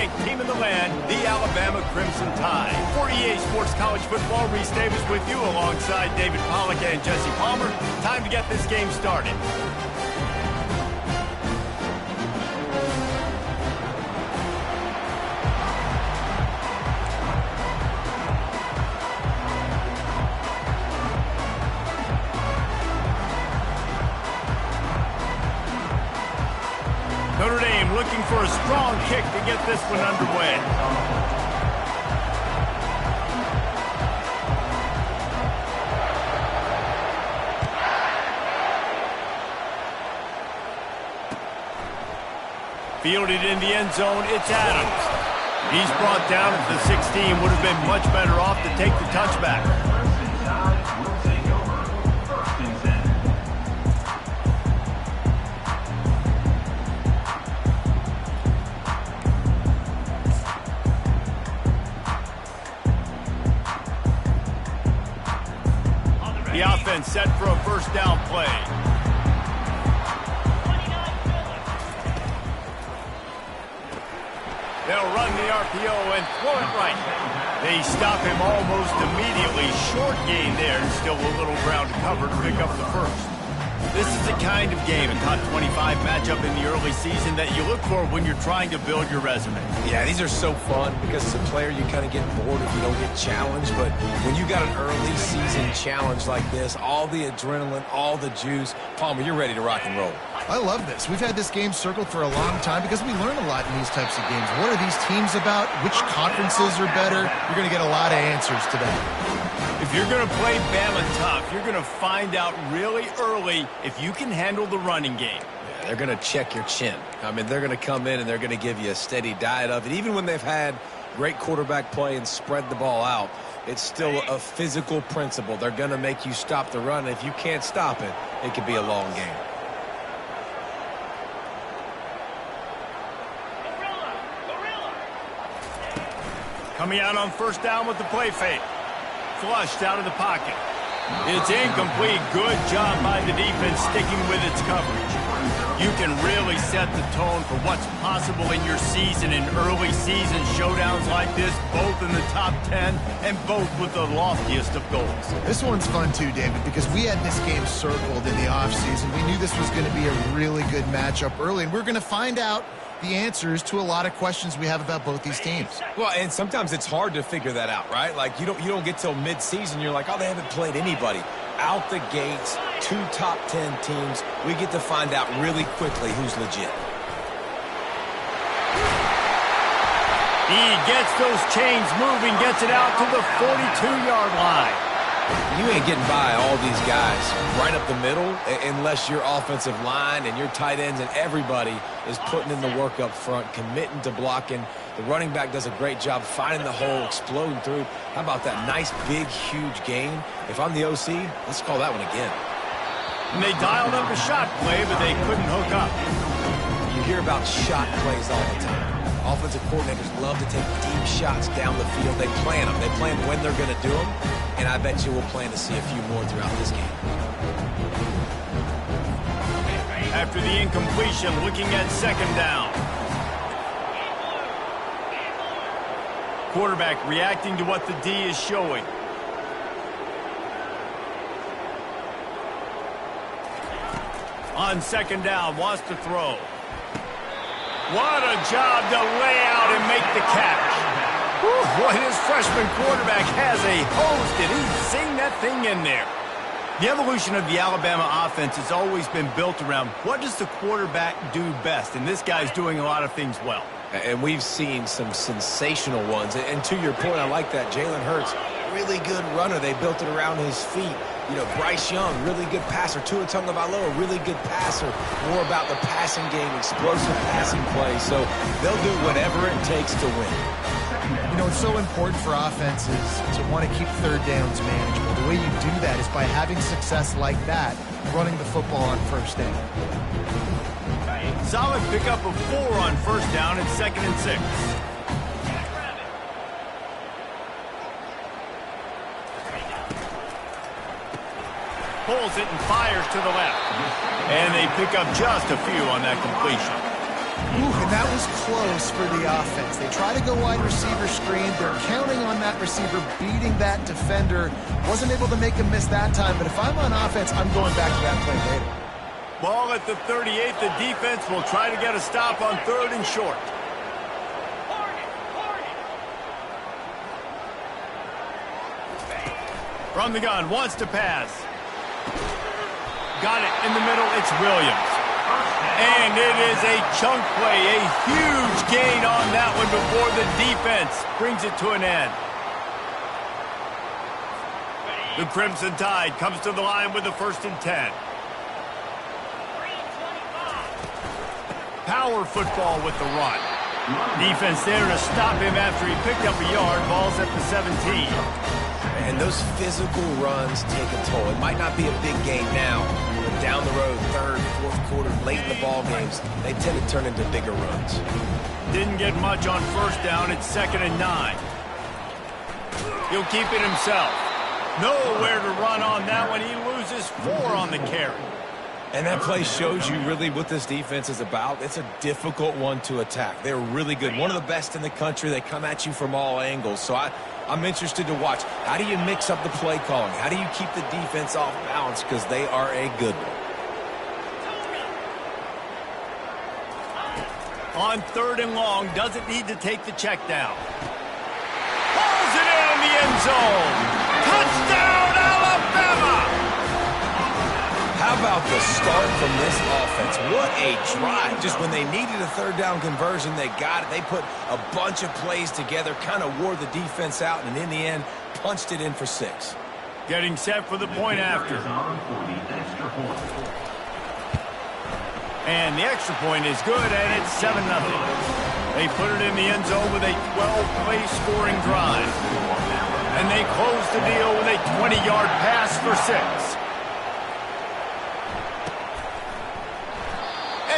ranked team in the land, the Alabama Crimson Tide. For EA Sports College Football, Reese Davis with you alongside David Pollack and Jesse Palmer. Time to get this game started. Notre Dame looking for a strong kick to get this one underway. Fielded in the end zone, it's Adams. He's brought down at the 16, would have been much better off to take the touchback. The offense set for a first down play. They'll run the RPO and throw it right. They stop him almost immediately. Short gain there, and still a little ground to cover to pick up the first. This is the kind of game, a top 25 matchup in the early season, that you look for when you're trying to build your resume. Yeah, these are so fun because as a player you kind of get bored if you don't get challenged, but when you got an early season challenge like this, all the adrenaline, all the juice, Palmer, you're ready to rock and roll. I love this. We've had this game circled for a long time because we learn a lot in these types of games. What are these teams about? Which conferences are better? You're going to get a lot of answers to that. If you're going to play Bama tough, you're going to find out really early if you can handle the running game. Yeah, they're going to check your chin. I mean, they're going to come in and they're going to give you a steady diet of it. Even when they've had great quarterback play and spread the ball out, it's still a physical principle. They're going to make you stop the run. If you can't stop it, it could be a long game. Coming out on first down with the play fake. Flushed out of the pocket. It's incomplete. Good job by the defense sticking with its coverage. You can really set the tone for what's possible in your season in early season showdowns like this, both in the top 10 and both with the loftiest of goals. This one's fun too, David, because we had this game circled in the offseason. We knew this was going to be a really good matchup early, and we're going to find out the answers to a lot of questions we have about both these teams. Well, and sometimes it's hard to figure that out, right? Like you don't get till mid-season, you're like, oh, they haven't played anybody. Out the gates, 2 top 10 teams. We get to find out really quickly who's legit. He gets those chains moving, gets it out to the 42-yard line. You ain't getting by all these guys right up the middle unless your offensive line and your tight ends and everybody is putting in the work up front, committing to blocking. The running back does a great job finding the hole, exploding through. How about that nice, big, huge gain? If I'm the OC, let's call that one again. And they dialed up a shot play, but they couldn't hook up. You hear about shot plays all the time. Offensive coordinators love to take deep shots down the field. They plan them. They plan when they're going to do them. And I bet you we'll plan to see a few more throughout this game. After the incompletion, looking at second down. Quarterback reacting to what the D is showing. On second down, wants to throw. What a job to lay out and make the catch. Whew, boy, this freshman quarterback has a hose. Did he sing that thing in there? The evolution of the Alabama offense has always been built around what does the quarterback do best, and this guy's doing a lot of things well. And we've seen some sensational ones. And to your point, I like that. Jalen Hurts, really good runner. They built it around his feet. You know, Bryce Young, really good passer. Tua Tagovailoa, really good passer. More about the passing game, explosive passing play. So they'll do whatever it takes to win. You know, it's so important for offenses to want to keep third downs manageable. The way you do that is by having success like that, running the football on first down. Solid pickup of 4 on first down and 2nd and 6. Pulls it and fires to the left. And they pick up just a few on that completion. Ooh, and that was close for the offense. They try to go wide receiver screen. They're counting on that receiver beating that defender. Wasn't able to make him miss that time, but if I'm on offense, I'm going back to that play later. Ball at the 38. The defense will try to get a stop on 3rd and short. From the gun, wants to pass. Got it in the middle. It's Williams. And it is a chunk play, a huge gain on that one before the defense brings it to an end. The Crimson Tide comes to the line with the 1st and 10. Power football with the run. Defense there to stop him after he picked up a yard. Ball's at the 17. And those physical runs take a toll. It might not be a big game now, but down the road, 3rd, 4th quarter, late in the ball games, they tend to turn into bigger runs. Didn't get much on 1st down. It's 2nd and 9. He'll keep it himself. Nowhere to run on that one. He loses 4 on the carry. And that play shows you really what this defense is about. It's a difficult one to attack. They're really good. One of the best in the country. They come at you from all angles. So I'm interested to watch. How do you mix up the play calling? How do you keep the defense off balance? Because they are a good one. On 3rd and long, doesn't need to take the check down. Pulls it in the end zone. Touchdown, Alabama! How about the start from this offense? What a drive. Just when they needed a 3rd down conversion, they got it. They put a bunch of plays together, kind of wore the defense out, and in the end, punched it in for 6. Getting set for the point after. And the extra point is good, and it's 7-0. They put it in the end zone with a 12-play scoring drive. And they close the deal with a 20-yard pass for 6.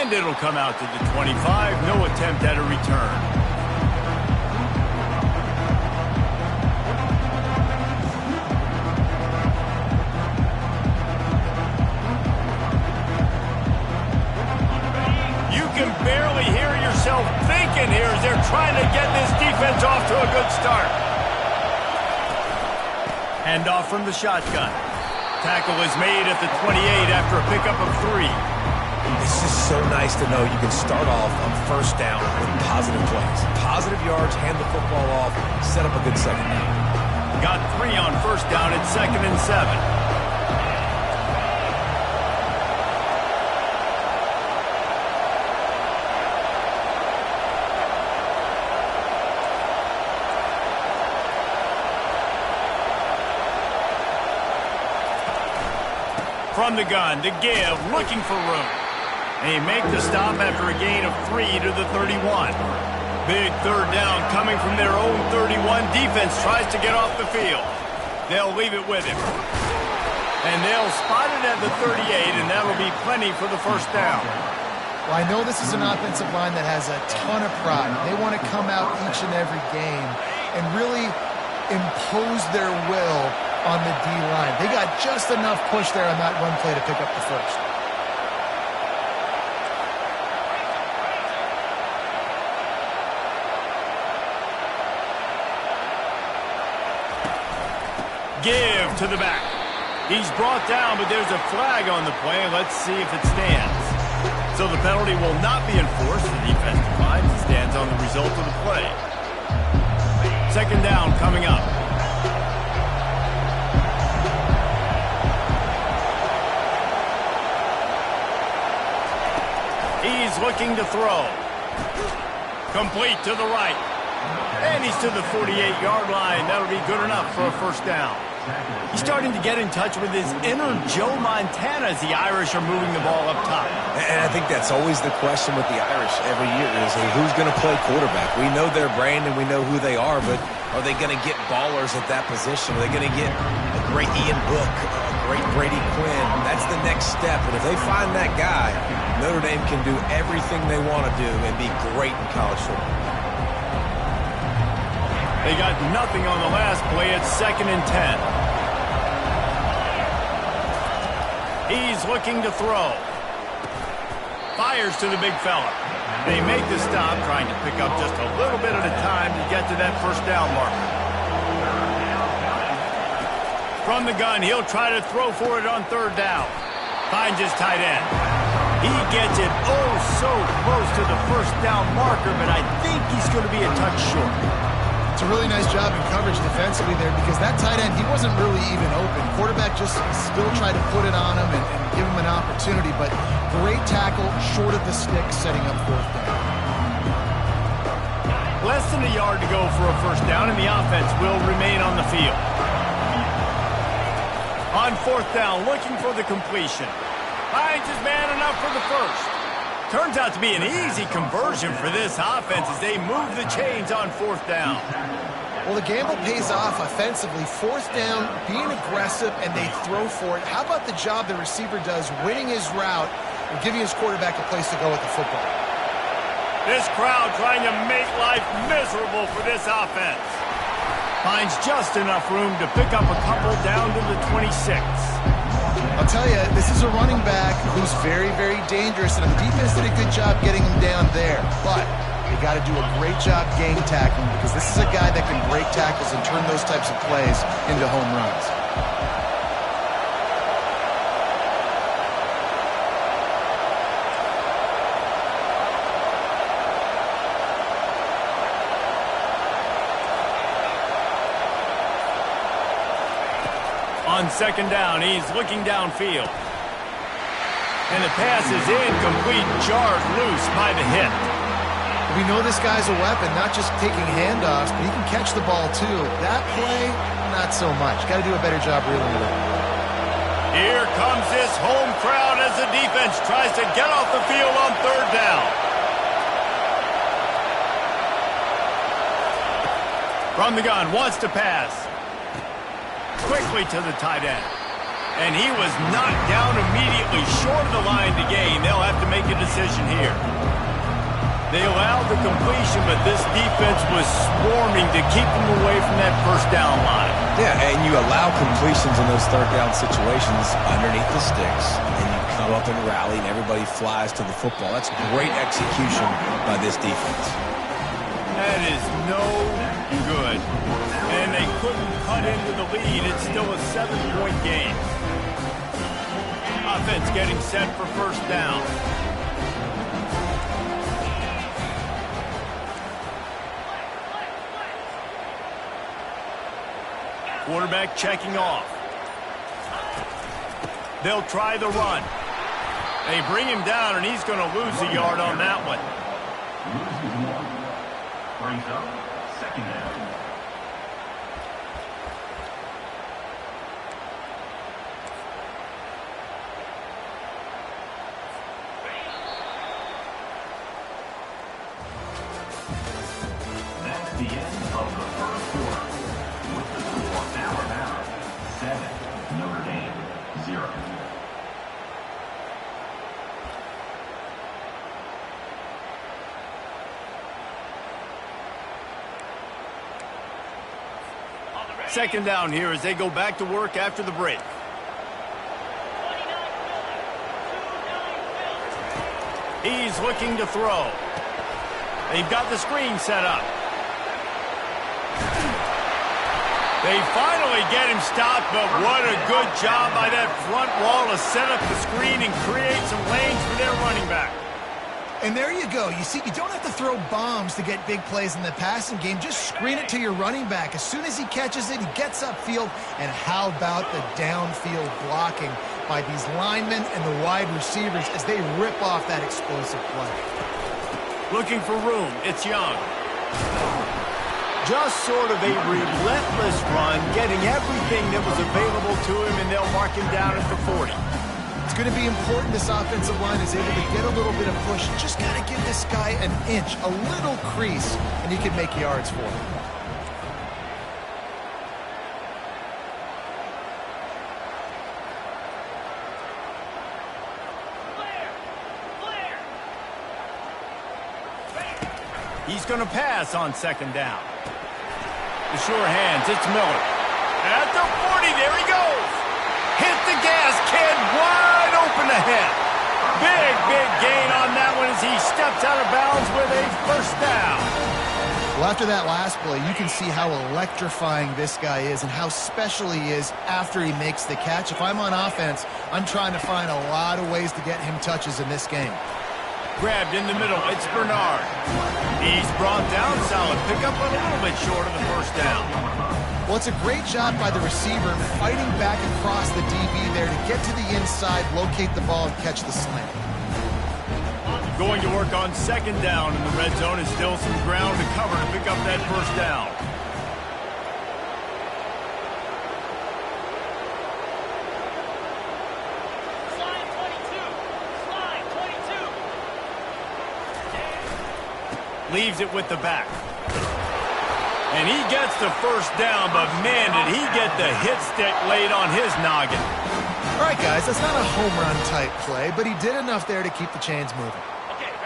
And it'll come out to the 25. No attempt at a return. You can barely hear yourself thinking here as they're trying to get this defense off to a good start. Handoff from the shotgun. Tackle is made at the 28 after a pickup of 3. This is so nice to know you can start off on 1st down with positive plays. Positive yards, hand the football off, set up a good 2nd down. Got 3 on 1st down at 2nd and 7. From the gun, to give, looking for room. They make the stop after a gain of 3 to the 31. Big 3rd down coming from their own 31. Defense tries to get off the field. They'll leave it with him. And they'll spot it at the 38, and that'll be plenty for the 1st down. Well, I know this is an offensive line that has a ton of pride. They want to come out each and every game and really impose their will on the D-line. They got just enough push there on that run play to pick up the 1st. Give to the back. He's brought down, but there's a flag on the play. Let's see if it stands. So the penalty will not be enforced. The defense declines and stands on the result of the play. 2nd down coming up. He's looking to throw. Complete to the right. And he's to the 48-yard line. That'll be good enough for a 1st down. He's starting to get in touch with his inner Joe Montana as the Irish are moving the ball up top. And I think that's always the question with the Irish every year is who's going to play quarterback. We know their brand and we know who they are, but are they going to get ballers at that position? Are they going to get a great Ian Book, a great Brady Quinn? That's the next step. And if they find that guy, Notre Dame can do everything they want to do and be great in college football. They got nothing on the last play. It's 2nd and 10. He's looking to throw. Fires to the big fella. They make the stop, trying to pick up just a little bit at a time to get to that first down marker. From the gun, he'll try to throw for it on third down. Finds his tight end. He gets it oh so close to the first down marker, but I think he's going to be a touch short. It's a really nice job in coverage defensively there because that tight end, he wasn't really even open. Quarterback just still tried to put it on him and give him an opportunity, but great tackle short of the stick, setting up fourth down. Less than a yard to go for a first down, and the offense will remain on the field. On fourth down, looking for the completion. Finds his man enough for the first. Turns out to be an easy conversion for this offense as they move the chains on fourth down. Well, the gamble pays off offensively. Fourth down, being aggressive, and they throw for it. How about the job the receiver does winning his route and giving his quarterback a place to go with the football? This crowd trying to make life miserable for this offense. Finds just enough room to pick up a couple down to the 26. I'll tell you, this is a running back who's very, very dangerous, and the defense did a good job getting him down there. But they got to do a great job gang tackling because this is a guy that can break tackles and turn those types of plays into home runs. On second down, he's looking downfield. And the pass is incomplete, jarred loose by the hit. We know this guy's a weapon, not just taking handoffs, but he can catch the ball too. That play, not so much. Got to do a better job reeling it in. Here comes this home crowd as the defense tries to get off the field on third down. From the gun, wants to pass. Quickly to the tight end. And he was knocked down immediately short of the line to gain. They'll have to make a decision here. They allowed the completion, but this defense was swarming to keep them away from that first down line. Yeah, and you allow completions in those third down situations underneath the sticks, and you come up and rally, and everybody flies to the football. That's great execution by this defense. That is no good. And they couldn't cut into the lead. It's still a 7-point game. Offense getting set for first down. Quarterback checking off. They'll try the run. They bring him down, and he's going to lose a yard on that one. Brings up second down. That's the end of the first quarter. With the score Alabama 7, Notre Dame 0. Second down here as they go back to work after the break. He's looking to throw. They've got the screen set up. They finally get him stopped, but what a good job by that front wall to set up the screen and create some lanes for their running back. And there you go. You see, you don't have to throw bombs to get big plays in the passing game. Just screen it to your running back. As soon as he catches it, he gets upfield. And how about the downfield blocking by these linemen and the wide receivers as they rip off that explosive play. Looking for room. It's Young. Just sort of a relentless run, getting everything that was available to him, and they'll mark him down at the 40. It's going to be important this offensive line is able to get a little bit of push. Just got to give this guy an inch, a little crease, and he can make yards for him. He's going to pass on second down. The sure hands, it's Miller. At the 40, there he goes. Hit the gas, kid, wide open ahead. Big gain on that one as he steps out of bounds with a first down. Well, after that last play, you can see how electrifying this guy is and how special he is after he makes the catch. If I'm on offense, I'm trying to find a lot of ways to get him touches in this game. Grabbed in the middle, it's Bernard. He's brought down, solid pickup, but a little bit short of the first down. Well, it's a great job by the receiver fighting back across the DB there to get to the inside, locate the ball, and catch the slant. Going to work on second down in the red zone is still some ground to cover to pick up that first down. Leaves it with the back. And he gets the first down, but man, did he get the hit stick laid on his noggin. All right, guys, that's not a home run type play, but he did enough there to keep the chains moving.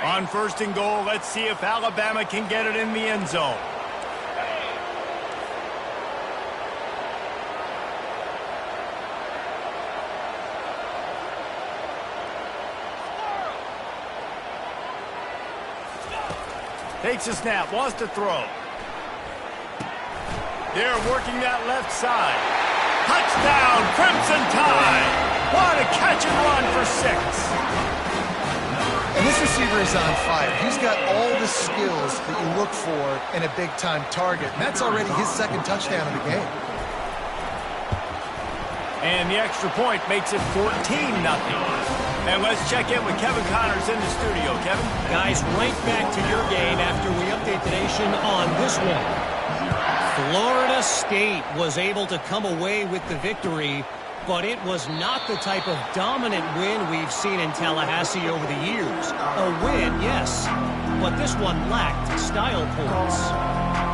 On first and goal, let's see if Alabama can get it in the end zone. Takes a snap, wants to throw. They're working that left side. Touchdown, Crimson Tide! What a catch and run for 6. And this receiver is on fire. He's got all the skills that you look for in a big-time target. And that's already his second touchdown of the game. And the extra point makes it 14-0. And let's check in with Kevin Connors in the studio. Kevin? Guys, right back to your game after we update the nation on this one. Florida State was able to come away with the victory, but it was not the type of dominant win we've seen in Tallahassee over the years. A win, yes, but this one lacked style points.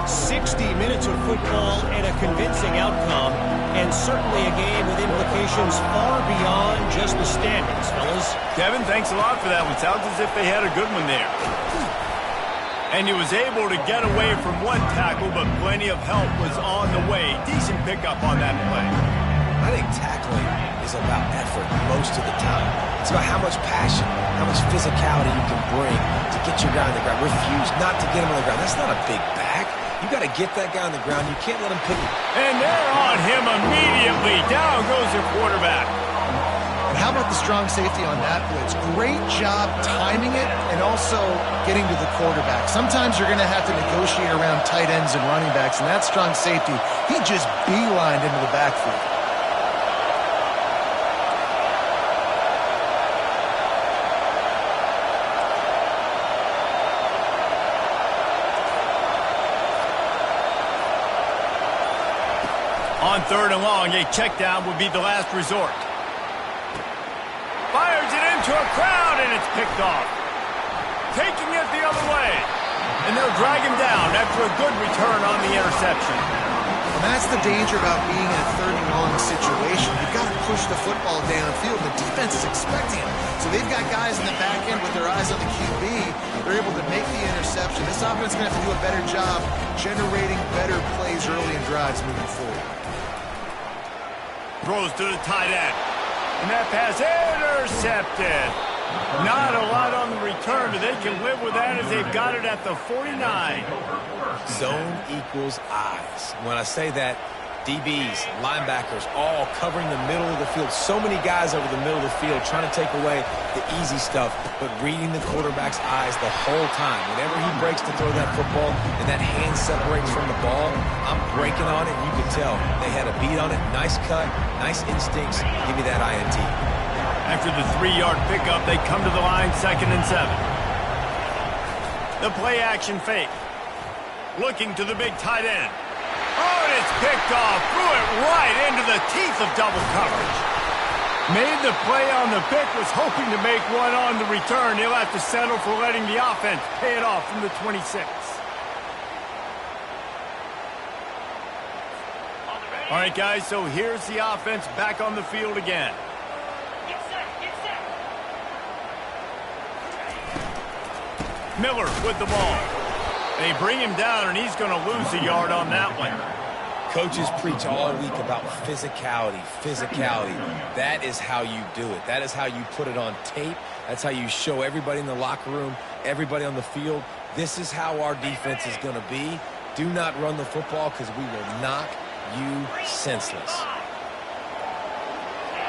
60 minutes of football and a convincing outcome, and certainly a game with implications far beyond just the standings, fellas. Kevin, thanks a lot for that one. Sounds as if they had a good one there. And he was able to get away from one tackle, but plenty of help was on the way. Decent pickup on that play. I think tackling is about effort most of the time. It's about how much passion, how much physicality you can bring to get your guy on the ground. Refuse not to get him on the ground. That's not a big back. You got to get that guy on the ground. You can't let him pick it. And they're on him immediately. Down goes the quarterback. And how about the strong safety on that blitz? Great job timing it and also getting to the quarterback. Sometimes you're going to have to negotiate around tight ends and running backs, and that strong safety, he just beelined into the backfield. On third and long, a check down would be the last resort. Fires it into a crowd, and it's picked off. Taking it the other way. And they'll drag him down after a good return on the interception. And that's the danger about being in a third and long situation. You've got to push the football downfield. The defense is expecting it. So they've got guys in the back end with their eyes on the QB. They're able to make the interception. This offense is going to have to do a better job generating better plays early in drives moving forward. Throws to the tight end. And that pass intercepted. Not a lot on the return, but they can live with that as they've got it at the 49. Zone equals eyes. When I say that, DBs, linebackers, all covering the middle of the field. So many guys over the middle of the field trying to take away the easy stuff, but reading the quarterback's eyes the whole time. Whenever he breaks to throw that football and that hand separates from the ball, I'm breaking on it, and you can tell they had a beat on it. Nice cut, nice instincts. Give me that INT. After the 3-yard pickup, they come to the line, 2nd and 7. The play action fake. Looking to the big tight end. Oh, and it's picked off. Threw it right into the teeth of double coverage. Made the play on the pick, was hoping to make one on the return. He'll have to settle for letting the offense pay it off from the 26. All right, guys, so here's the offense back on the field again. Miller with the ball. They bring him down, and he's going to lose a yard on that one. Coaches preach all week about physicality, physicality. That is how you do it. That is how you put it on tape. That's how you show everybody in the locker room, everybody on the field, this is how our defense is going to be. Do not run the football because we will knock you senseless.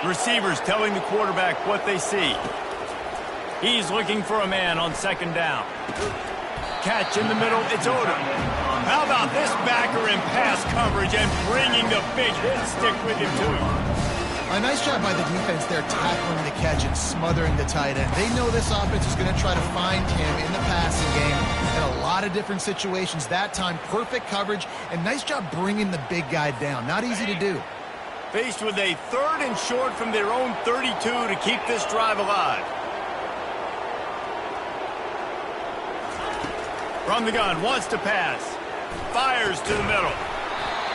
Receivers telling the quarterback what they see. He's looking for a man on second down. Catch in the middle, it's Odom. How about this backer in pass coverage and bringing the big hit stick with him too? A nice job by the defense there tackling the catch and smothering the tight end. They know this offense is going to try to find him in the passing game in a lot of different situations. That time, perfect coverage and nice job bringing the big guy down. Not easy to do. Faced with a 3rd and short from their own 32 to keep this drive alive. From the gun, wants to pass. Fires to the middle.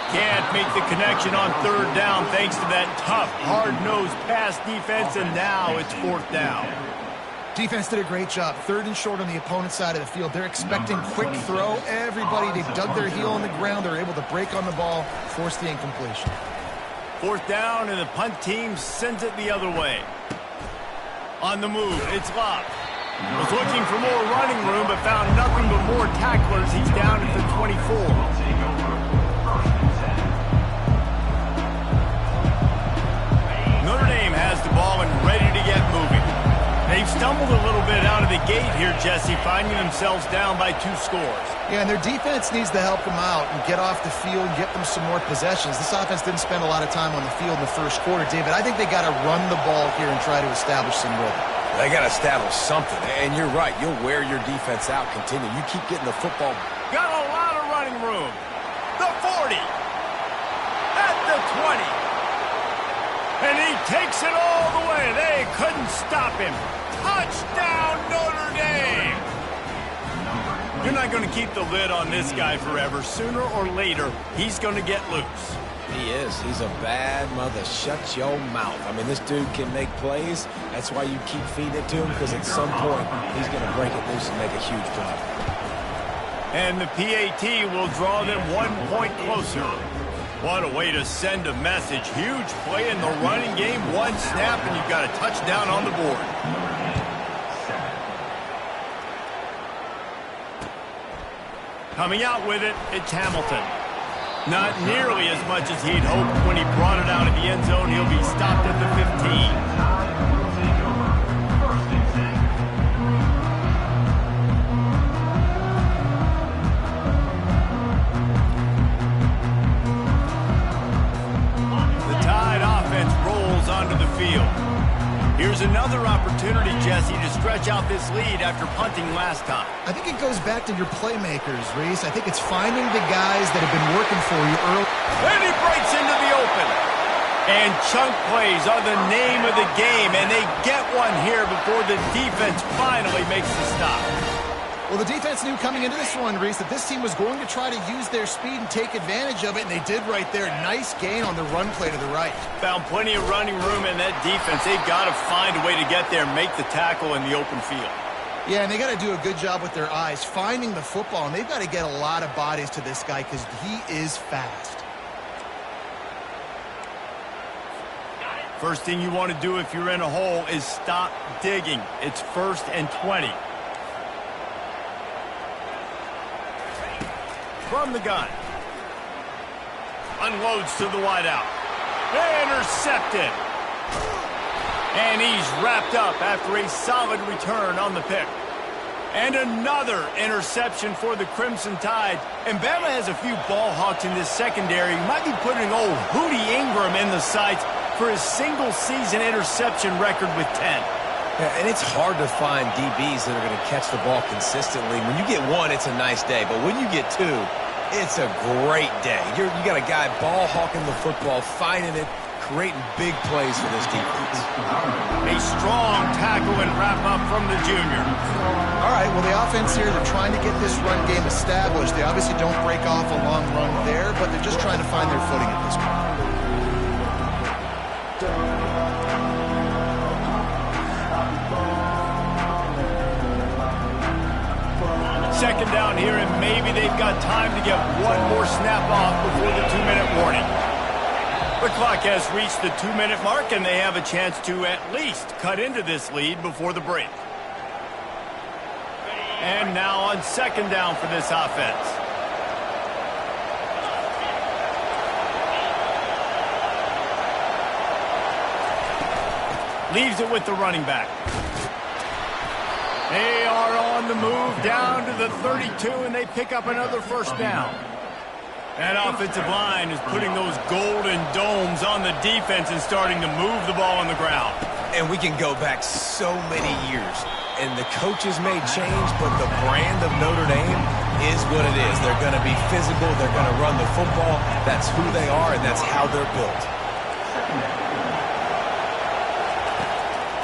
Can't make the connection on 3rd down thanks to that tough, hard-nosed pass defense, and now it's 4th down. Defense did a great job. 3rd and short on the opponent's side of the field. They're expecting quick throw. Everybody, they dug their heel on the ground. They're able to break on the ball, force the incompletion. 4th down, and the punt team sends it the other way. On the move, it's Locke. Was looking for more running room, but found nothing but more tacklers. He's down at the 24. Notre Dame has the ball and ready to get moving. They've stumbled a little bit out of the gate here, Jesse, finding themselves down by 2 scores. Yeah, and their defense needs to help them out and get off the field, get them some more possessions. This offense didn't spend a lot of time on the field in the first quarter, David. I think they got to run the ball here and try to establish some rhythm. They got to establish something, and you're right. You'll wear your defense out. Continue. You keep getting the football. Got a lot of running room. The 40. At the 20. And he takes it all the way. They couldn't stop him. Touchdown, Notre Dame. You're not going to keep the lid on this guy forever. Sooner or later, he's going to get loose. He is. He's a bad mother. Shut your mouth. I mean, this dude can make plays. That's why you keep feeding it to him, because at some point, he's going to break it loose and make a huge play. And the PAT will draw them 1 point closer. What a way to send a message. Huge play in the running game. 1 snap, and you've got a touchdown on the board. Coming out with it, it's Hamilton. Not nearly as much as he'd hoped when he brought it out of the end zone. He'll be stopped at the 15. Onto the field. Here's another opportunity, Jesse, to stretch out this lead after punting last time. I think it goes back to your playmakers, Reese. I think it's finding the guys that have been working for you early. And he breaks into the open. And chunk plays are the name of the game, and they get one here before the defense finally makes the stop. Well, the defense knew coming into this one, Reese, that this team was going to try to use their speed and take advantage of it, and they did right there. Nice gain on the run play to the right. Found plenty of running room in that defense. They've got to find a way to get there and make the tackle in the open field. Yeah, and they got to do a good job with their eyes, finding the football, and they've got to get a lot of bodies to this guy because he is fast. First thing you want to do if you're in a hole is stop digging. It's 1st and 20. From the gun. Unloads to the wideout. Intercepted. And he's wrapped up after a solid return on the pick. And another interception for the Crimson Tide. And Bama has a few ball hawks in this secondary. You might be putting old Hootie Ingram in the sights for his single-season interception record with 10. Yeah, and it's hard to find DBs that are going to catch the ball consistently. When you get 1, it's a nice day. But when you get 2, it's a great day. You got a guy ball hawking the football, finding it, creating big plays for this defense. A strong tackle and wrap-up from the junior. All right, well, the offense here, they're trying to get this run game established. They obviously don't break off a long run there, but they're just trying to find their footing at this point. Second down here, and maybe they've got time to get one more snap off before the 2-minute warning. The clock has reached the 2-minute mark, and they have a chance to at least cut into this lead before the break. And now on second down for this offense. Leaves it with the running back. They are on the move down to the 32, and they pick up another first down. That offensive line is putting those golden domes on the defense and starting to move the ball on the ground. And we can go back so many years, and the coaches may change, but the brand of Notre Dame is what it is. They're going to be physical. They're going to run the football. That's who they are, and that's how they're built.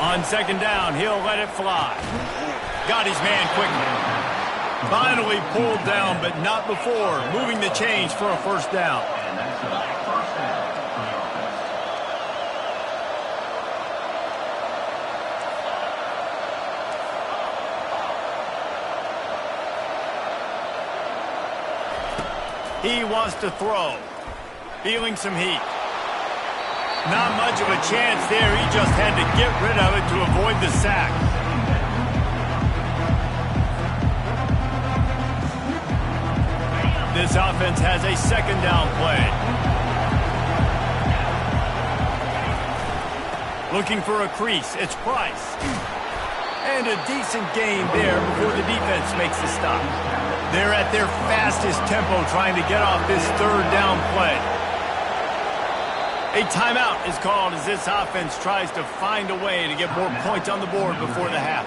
On second down, he'll let it fly. Got his man quickly. Finally pulled down, but not before moving the chains for a first down. And that's a first down for the offense. He wants to throw. Feeling some heat. Not much of a chance there. He just had to get rid of it to avoid the sack. This offense has a second down play. Looking for a crease. It's Price. And a decent gain there before the defense makes the stop. They're at their fastest tempo trying to get off this third down play. A timeout is called as this offense tries to find a way to get more points on the board before the half.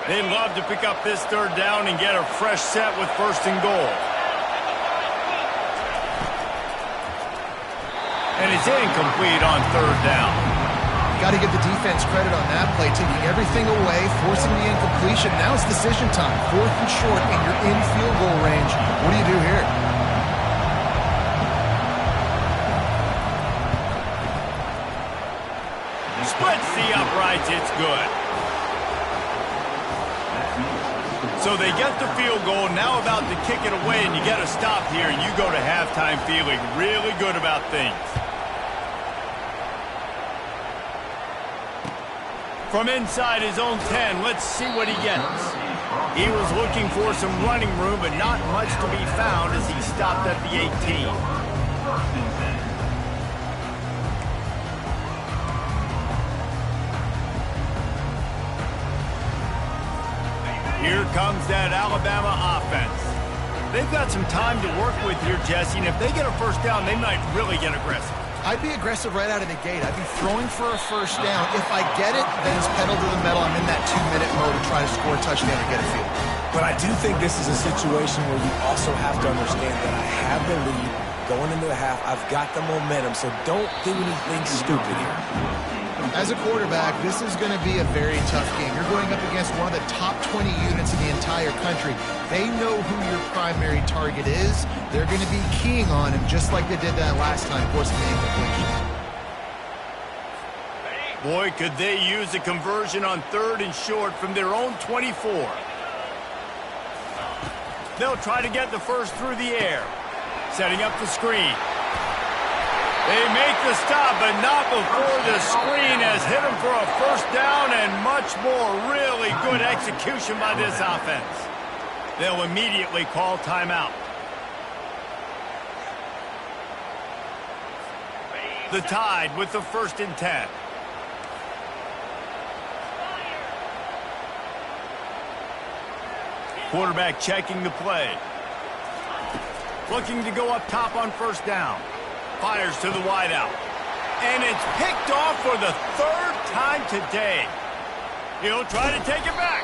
They'd love to pick up this third down and get a fresh set with first and goal. And it's incomplete on third down. Got to give the defense credit on that play, taking everything away, forcing the incompletion. Now it's decision time. 4th and short, and you're in field goal range. What do you do here? Splits the uprights. It's good. So they get the field goal, now about to kick it away, and you get a stop here, and you go to halftime feeling really good about things. From inside his own 10, let's see what he gets. He was looking for some running room, but not much to be found as he stopped at the 18. Here comes that Alabama offense. They've got some time to work with here, Jesse, and if they get a first down, they might really get aggressive. I'd be aggressive right out of the gate. I'd be throwing for a first down. If I get it, then it's pedal to the metal. I'm in that 2-minute mode to try to score a touchdown or get a field. But I do think this is a situation where you also have to understand that I have the lead going into the half. I've got the momentum, so don't do anything stupid here. As a quarterback, this is going to be a very tough game. You're going up against one of the top 20 units in the entire country. They know who your primary target is. They're going to be keying on him just like they did that last time, forcing the incompletion. Boy, could they use a conversion on 3rd and short from their own 24. They'll try to get the first through the air. Setting up the screen. They make the stop, but not before the screen has hit them for a first down and much more. Really good execution by this offense. They'll immediately call timeout. The Tide with the 1st and 10. Quarterback checking the play. Looking to go up top on first down. Fires to the wideout. And it's picked off for the 3rd time today. He'll try to take it back.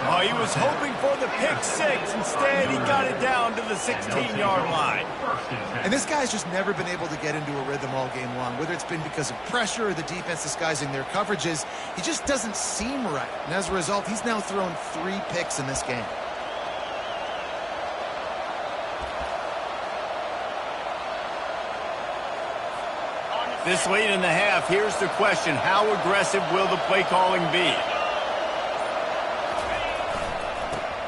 Oh, he was hoping for the pick six. Instead, he got it down to the 16-yard line. And this guy's just never been able to get into a rhythm all game long, whether it's been because of pressure or the defense disguising their coverages. He just doesn't seem right. And as a result, he's now thrown 3 picks in this game. This late in the half, here's the question. How aggressive will the play calling be?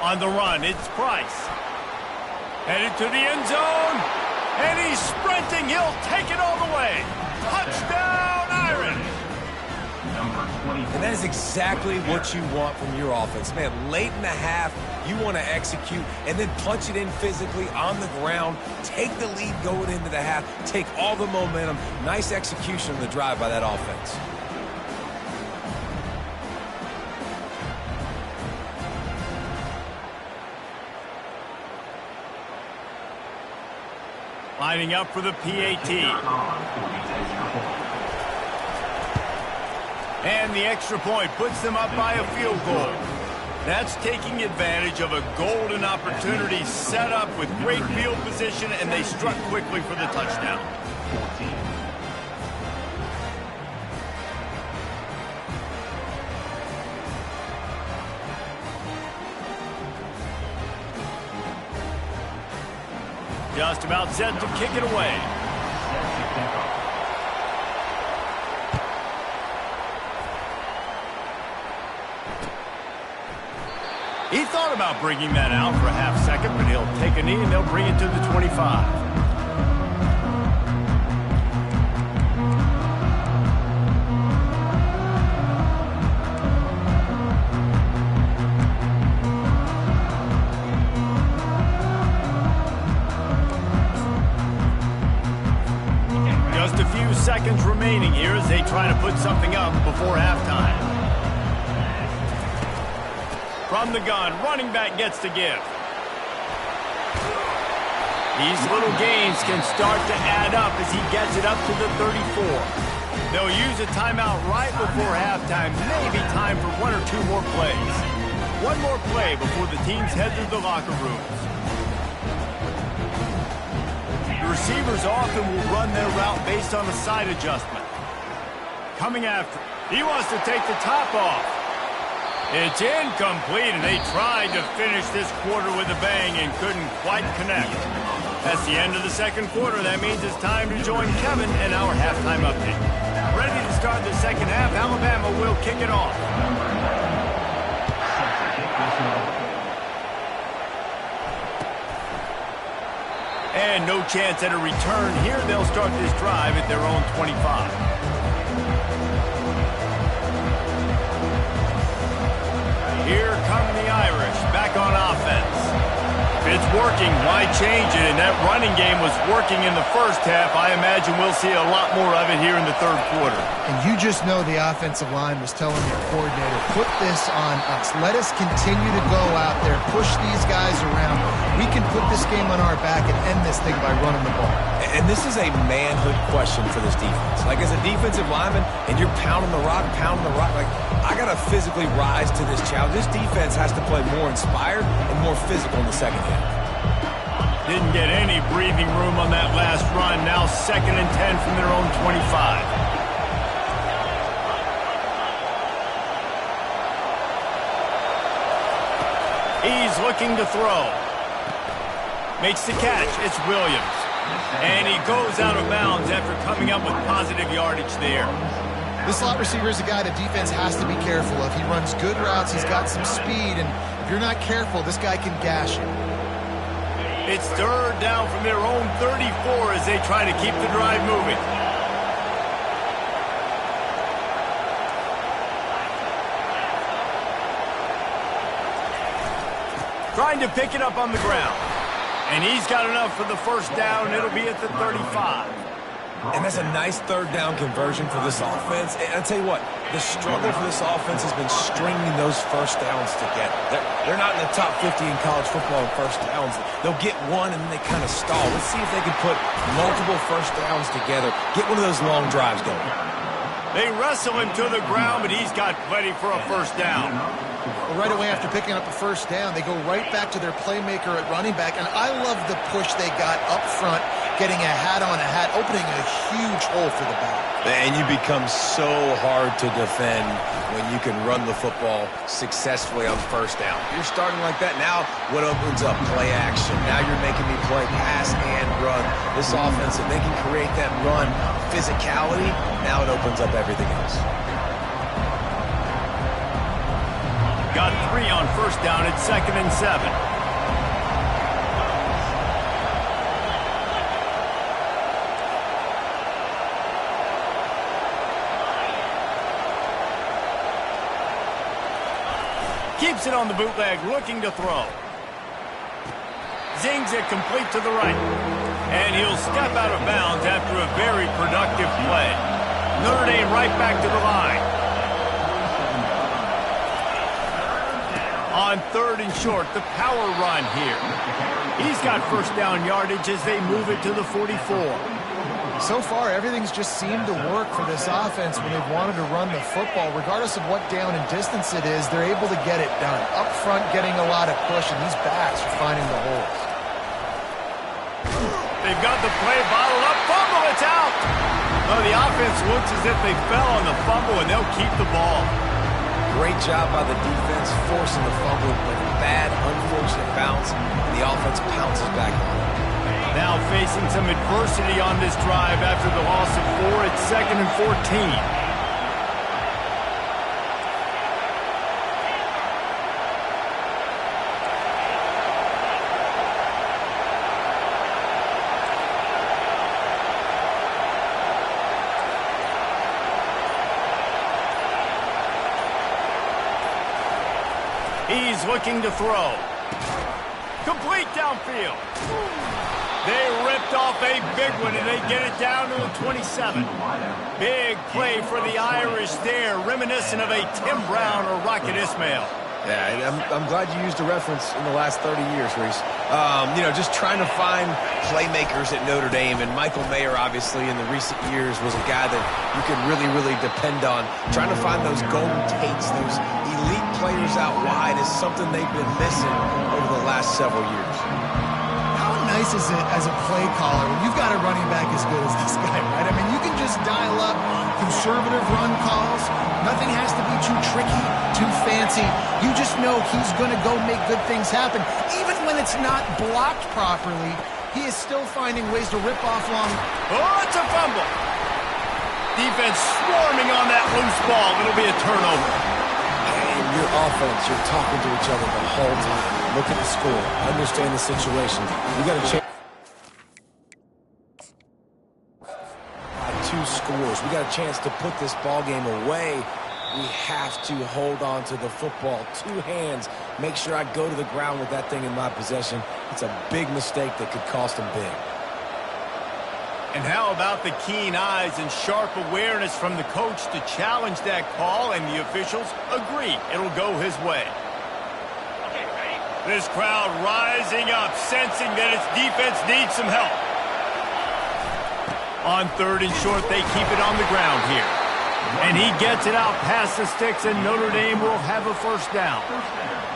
On the run, it's Price. Headed to the end zone. And he's sprinting. He'll take it all the way. Touchdown, Irish. And that is exactly what you want from your offense. Man, late in the half, you want to execute and then punch it in physically on the ground. Take the lead going into the half. Take all the momentum. Nice execution of the drive by that offense. Lining up for the PAT. And the extra point puts them up by a field goal. That's taking advantage of a golden opportunity set up with great field position, and they struck quickly for the touchdown. 14. Just about set to kick it away. He thought about bringing that out for a half second, but he'll take a knee and they'll bring it to the 25. Just a few seconds remaining here as they try to put something up before halftime. From the gun, running back gets to give. These little gains can start to add up as he gets it up to the 34. They'll use a timeout right before halftime, maybe time for one or two more plays. One more play before the teams head to the locker rooms. The receivers often will run their route based on a side adjustment. Coming after, he wants to take the top off. It's incomplete, and they tried to finish this quarter with a bang and couldn't quite connect. That's the end of the second quarter. That means it's time to join Kevin and our halftime update. Ready to start the second half, Alabama will kick it off. And no chance at a return here. They'll start this drive at their own 25. Here come the Irish, back on offense. If it's working, why change it? And that running game was working in the first half. I imagine we'll see a lot more of it here in the third quarter. And you just know the offensive line was telling their coordinator, put this on us. Let us continue to go out there, push these guys around. We can put this game on our back and end this thing by running the ball. And this is a manhood question for this defense. Like, as a defensive lineman, and you're pounding the rock, like, I got to physically rise to this challenge. This defense has to play more inspired and more physical in the second half. Didn't get any breathing room on that last run. Now 2nd and 10 from their own 25. He's looking to throw. Makes the catch. It's Williams. And he goes out of bounds after coming up with positive yardage there. This slot receiver is a guy the defense has to be careful of. He runs good routes. He's got some speed. And if you're not careful, this guy can gash you. It's third down from their own 34 as they try to keep the drive moving. Trying to pick it up on the ground. And he's got enough for the first down. It'll be at the 35. And that's a nice third down conversion for this offense. And I'll tell you what, the struggle for this offense has been stringing those first downs together. They're not in the top 50 in college football in first downs. They'll get one and then they kind of stall. Let's see if they can put multiple first downs together. Get one of those long drives going. They wrestle him to the ground, but he's got plenty for a first down. Right away after picking up a first down, they go right back to their playmaker at running back. And I love the push they got up front, getting a hat on a hat, opening a huge hole for the back. And you become so hard to defend when you can run the football successfully on first down. You're starting like that. Now what opens up? Play action. Now you're making me play pass and run. This offense, if they can create that run physicality, now it opens up everything else. Got 3 on first down at 2nd and 7. Keeps it on the bootleg, looking to throw. Zings it complete to the right. And he'll step out of bounds after a very productive play. Notre Dame right back to the line. On 3rd and short, the power run here. He's got first down yardage as they move it to the 44. So far, everything's just seemed to work for this offense when they've wanted to run the football. Regardless of what down and distance it is, they're able to get it done. Up front, getting a lot of push, and these backs are finding the holes. They've got the play bottled up. Fumble, it's out. No, the offense looks as if they fell on the fumble, and they'll keep the ball. Great job by the defense forcing the fumble, but a bad, unfortunate bounce, and the offense pounces back on it. Now facing some adversity on this drive after the loss of 4. It's 2nd and 14. He's looking to throw. Complete downfield. They ripped off a big one, and they get it down to the 27. Big play for the Irish there, reminiscent of a Tim Brown or Rocket Ismail. Yeah, I'm glad you used a reference in the last 30 years, Reese. Just trying to find playmakers at Notre Dame, and Michael Mayer, obviously, in the recent years, was a guy that you could really, really depend on. Trying to find those golden Tates, those elite players out wide is something they've been missing over the last several years. How nice is it as a play caller when you've got a running back as good as this guy, right? I mean, you can just dial up conservative run calls. Nothing has to be too tricky, too fancy. You just know he's going to go make good things happen. Even when it's not blocked properly, he is still finding ways to rip off long. Oh, it's a fumble. Defense swarming on that loose ball. It'll be a turnover. And your offense, you're talking to each other the whole time. Look at the score. Understand the situation. You got to change. 2 scores. We got a chance to put this ball game away. We have to hold on to the football. 2 hands. Make sure I go to the ground with that thing in my possession. It's a big mistake that could cost them big. And how about the keen eyes and sharp awareness from the coach to challenge that call, and the officials agree it'll go his way. This crowd rising up, sensing that its defense needs some help. On 3rd and short, they keep it on the ground here. And he gets it out past the sticks, and Notre Dame will have a first down.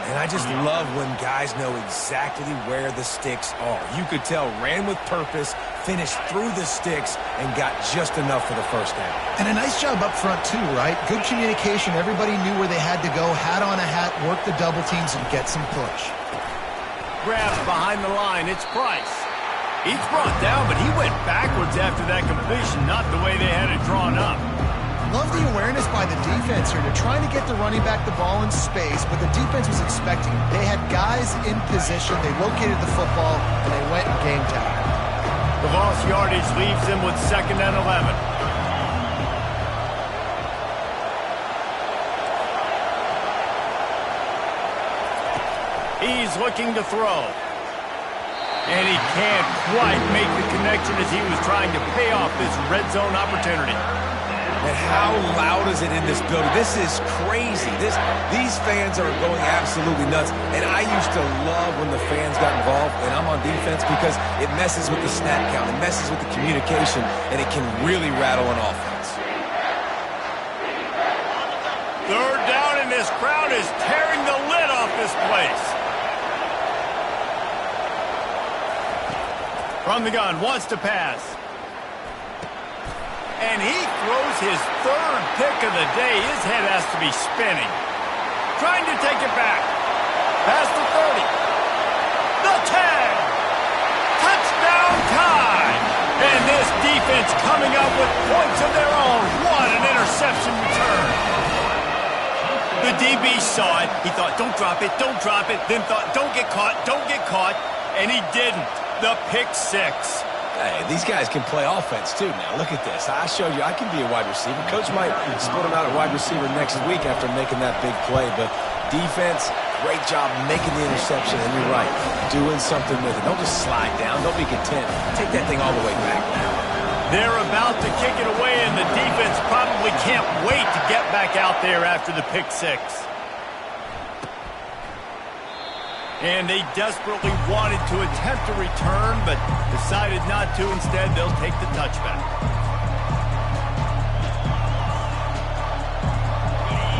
And I just love when guys know exactly where the sticks are. You could tell ran with purpose, finished through the sticks, and got just enough for the first down. And a nice job up front, too, right? Good communication. Everybody knew where they had to go, hat on a hat, work the double teams, and get some push. Grabs behind the line. It's Price. He's brought down, but he went backwards after that completion, not the way they had it drawn up. Love the awareness by the defense here. They're trying to get the running back the ball in space, but the defense was expecting it. They had guys in position. They located the football, and they went and game tackle. The lost yardage leaves them with 2nd and 11. He's looking to throw. And he can't quite make the connection as he was trying to pay off this red zone opportunity. And how loud is it in this building? This is crazy. These fans are going absolutely nuts. And I used to love when the fans got involved, and I'm on defense, because it messes with the snap count. It messes with the communication, and it can really rattle an offense. 3rd down, and this crowd is tearing the lid off this place. From the gun, wants to pass. And he throws his 3rd pick of the day. His head has to be spinning. Trying to take it back. Past the 30. The 10. Touchdown time. And this defense coming up with points of their own. What an interception return. The DB saw it. He thought, don't drop it, don't drop it. Then thought, don't get caught, don't get caught. And he didn't. The pick 6. Hey, these guys can play offense, too. Now, look at this. I showed you I can be a wide receiver. Coach might split him out at wide receiver next week after making that big play, but defense, great job making the interception, and you're right, doing something with it. Don't just slide down. Don't be content. Take that thing all the way back now. They're about to kick it away, and the defense probably can't wait to get back out there after the pick six. And they desperately wanted to attempt a return, but decided not to. Instead, they'll take the touchback.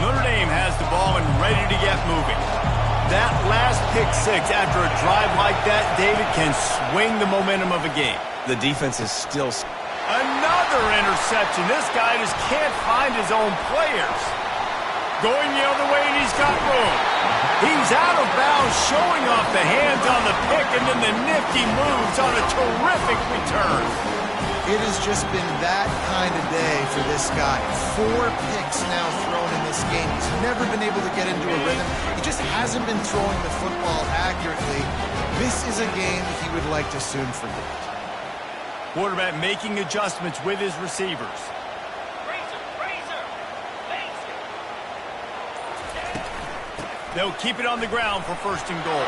Notre Dame has the ball and ready to get moving. That last pick six after a drive like that, David, can swing the momentum of a game. The defense is still... Another interception. This guy just can't find his own players. Going the other way, and he's got room. He's out of bounds, showing off the hands on the pick, and then the nifty moves on a terrific return. It has just been that kind of day for this guy. 4 picks now thrown in this game. He's never been able to get into a rhythm. He just hasn't been throwing the football accurately. This is a game he would like to soon forget. Quarterback making adjustments with his receivers. They'll keep it on the ground for first and goal.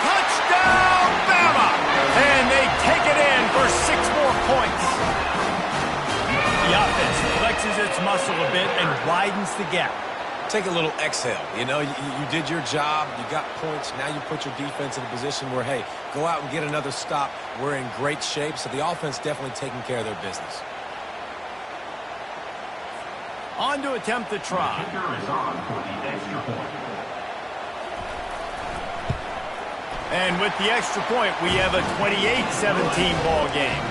Touchdown, Bama! And they take it in for 6 more points. The offense flexes its muscle a bit and widens the gap. Take a little exhale. You know, you did your job. You got points. Now you put your defense in a position where, hey, go out and get another stop. We're in great shape, so the offense definitely taking care of their business. On to attempt the try. The kicker is on for the extra point. And with the extra point, we have a 28-17 ball game.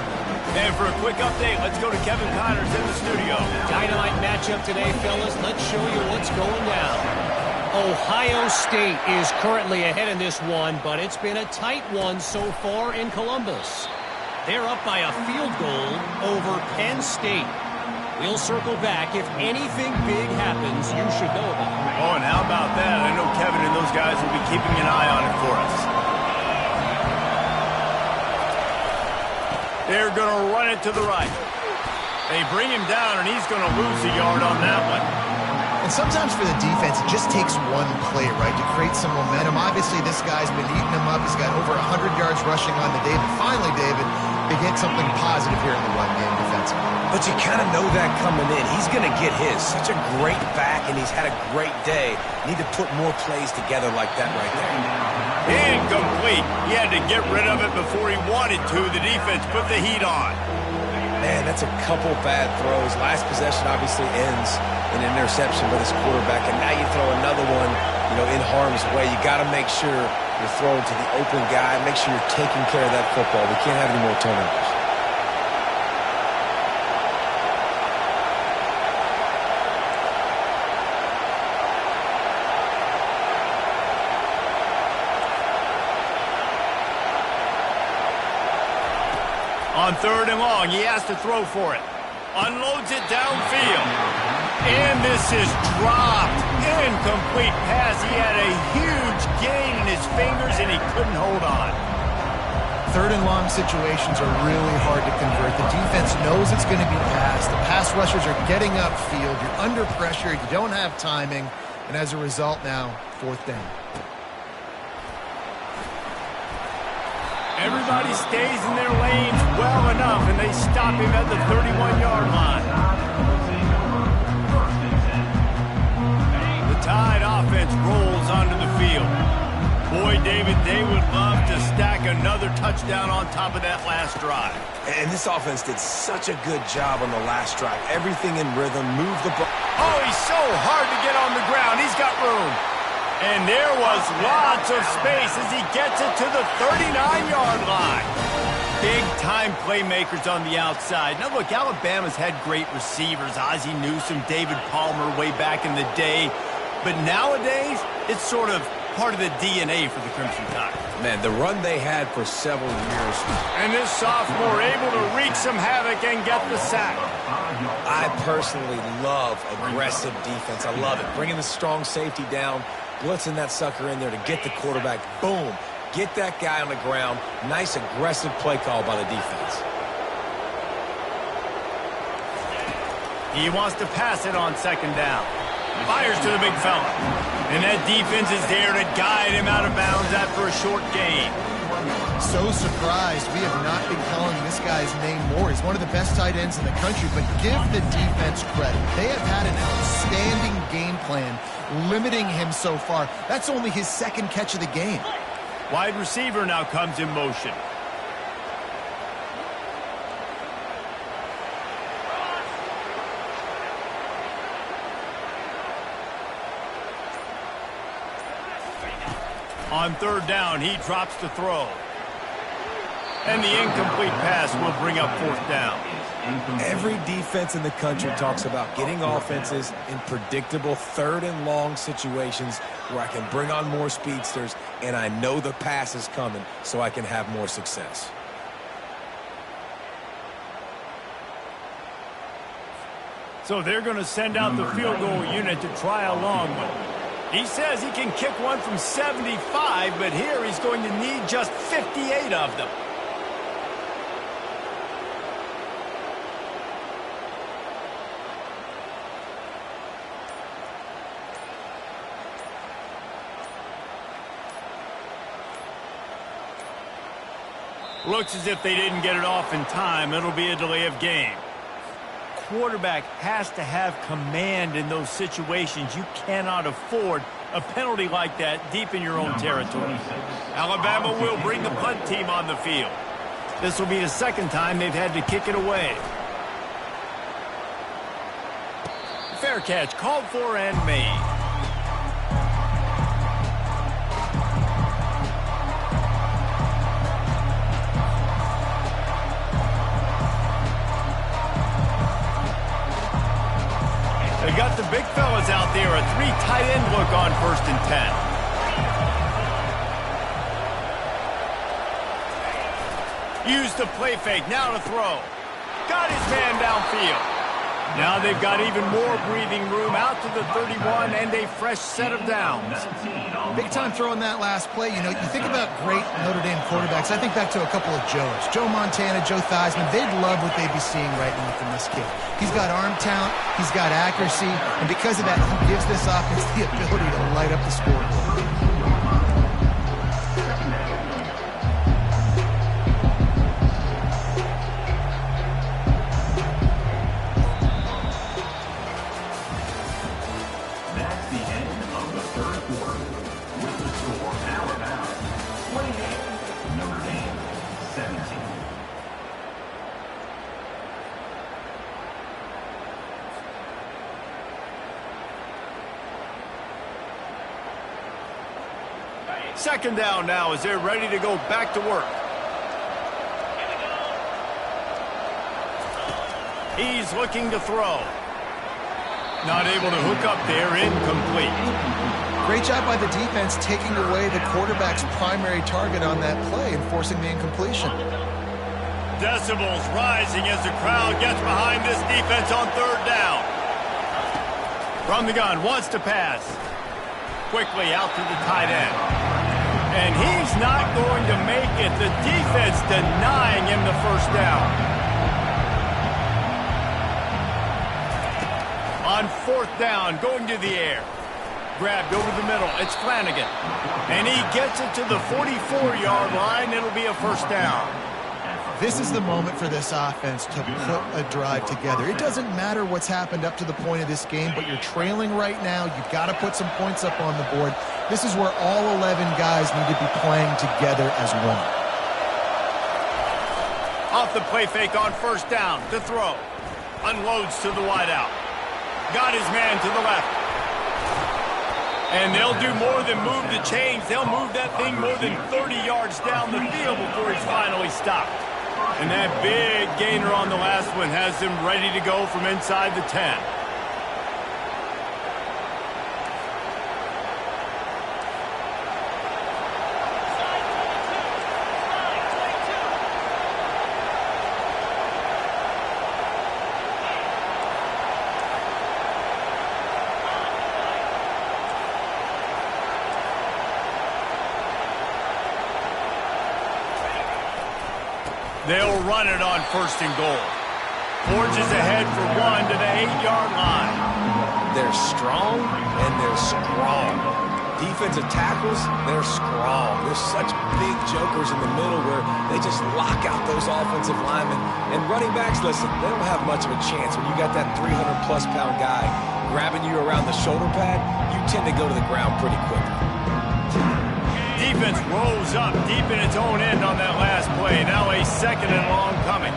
And for a quick update, let's go to Kevin Connors in the studio. Dynamite matchup today, fellas. Let's show you what's going down. Ohio State is currently ahead in this one, but it's been a tight one so far in Columbus. They're up by a field goal over Penn State. We'll circle back. If anything big happens, you should know about it. Oh, and how about that? I know Kevin and those guys will be keeping an eye on it for us. They're going to run it to the right. They bring him down, and he's going to lose a yard on that one. And sometimes for the defense, it just takes one play, right, to create some momentum. Obviously, this guy's been eating him up. He's got over 100 yards rushing on the day. But finally, David, they get something positive here in the run game defensively. But you kind of know that coming in. He's going to get his. Such a great back, and he's had a great day. Need to put more plays together like that right there. Incomplete. He had to get rid of it before he wanted to. The defense put the heat on. Man, that's a couple bad throws. Last possession obviously ends in an interception by this quarterback, and now you throw another one, in harm's way. You got to make sure you're throwing to the open guy. Make sure you're taking care of that football. We can't have any more turnovers. On 3rd and long, he has to throw for it. Unloads it downfield. And this is dropped. Incomplete pass. He had a huge gain in his fingers, and he couldn't hold on. 3rd and long situations are really hard to convert. The defense knows it's going to be passed. The pass rushers are getting upfield. You're under pressure. You don't have timing. And as a result now, 4th down. Everybody stays in their lanes well enough, and they stop him at the 31-yard line. The Tide offense rolls onto the field. Boy, David, they would love to stack another touchdown on top of that last drive. And this offense did such a good job on the last drive. Everything in rhythm, move the ball. Oh, he's so hard to get on the ground. He's got room. And there was lots of space as he gets it to the 39-yard line. Big-time playmakers on the outside. Now, look, Alabama's had great receivers. Ozzie Newsome, David Palmer way back in the day. But nowadays, it's sort of part of the DNA for the Crimson Tide. Man, the run they had for several years. And this sophomore able to wreak some havoc and get the sack. I personally love aggressive defense. I love it. Bringing the strong safety down, blitzing that sucker in there to get the quarterback. Boom. Get that guy on the ground. Nice aggressive play call by the defense. He wants to pass it on 2nd down. Fires to the big fella. And that defense is there to guide him out of bounds after a short gain. So surprised we have not been calling this guy's name more. He's one of the best tight ends in the country, but give the defense credit. They have had an outstanding game plan limiting him so far. That's only his second catch of the game. Wide receiver now comes in motion. On third down, he drops to throw. And the incomplete pass will bring up fourth down. Every defense in the country talks about getting offenses in predictable third and long situations where I can bring on more speedsters and I know the pass is coming so I can have more success. So they're going to send out the field goal unit to try a long one. He says he can kick one from 75, but here he's going to need just 58 of them. Looks as if they didn't get it off in time. It'll be a delay of game. Quarterback has to have command in those situations. You cannot afford a penalty like that deep in your own territory. Alabama will bring the punt team on the field. This will be the second time they've had to kick it away. Fair catch called for and made. They got the big fellas out there, a three tight end look on 1st and 10. Use the play fake, now to throw. Got his man downfield. Now they've got even more breathing room out to the 31 and a fresh set of downs. Big time throwing that last play. You know, you think about great Notre Dame quarterbacks. I think back to a couple of Joes. Joe Montana, Joe Theismann. They'd love what they'd be seeing right now from this kid. He's got arm talent. He's got accuracy. And because of that, he gives this offense the ability to light up the scoreboard. Second down now as they're ready to go back to work. He's looking to throw. Not able to hook up there, incomplete. Great job by the defense taking away the quarterback's primary target on that play and forcing the incompletion. Decibels rising as the crowd gets behind this defense on third down. From the gun, wants to pass. Quickly out to the tight end. And he's not going to make it. The defense denying him the first down. On fourth down, going to the air. Grabbed over the middle. It's Flanagan. And he gets it to the 44-yard line. It'll be a first down. This is the moment for this offense to put a drive together. It doesn't matter what's happened up to the point of this game, but you're trailing right now. You've got to put some points up on the board. This is where all 11 guys need to be playing together as one. Off the play fake on first down to throw. Unloads to the wideout. Got his man to the left. And they'll do more than move the chains. They'll move that thing more than 30 yards down the field before he's finally stopped. And that big gainer on the last one has them ready to go from inside the 10. They'll run it on 1st and goal. Forges ahead for one to the 8-yard line. they're strong and they're strong. Defensive tackles, they're strong. There's such big jokers in the middle where they just lock out those offensive linemen. And running backs, listen, they don't have much of a chance. When you got that 300-plus pound guy grabbing you around the shoulder pad, you tend to go to the ground pretty quickly. Defense rolls up deep in its own end on that last play. Now a second and long coming.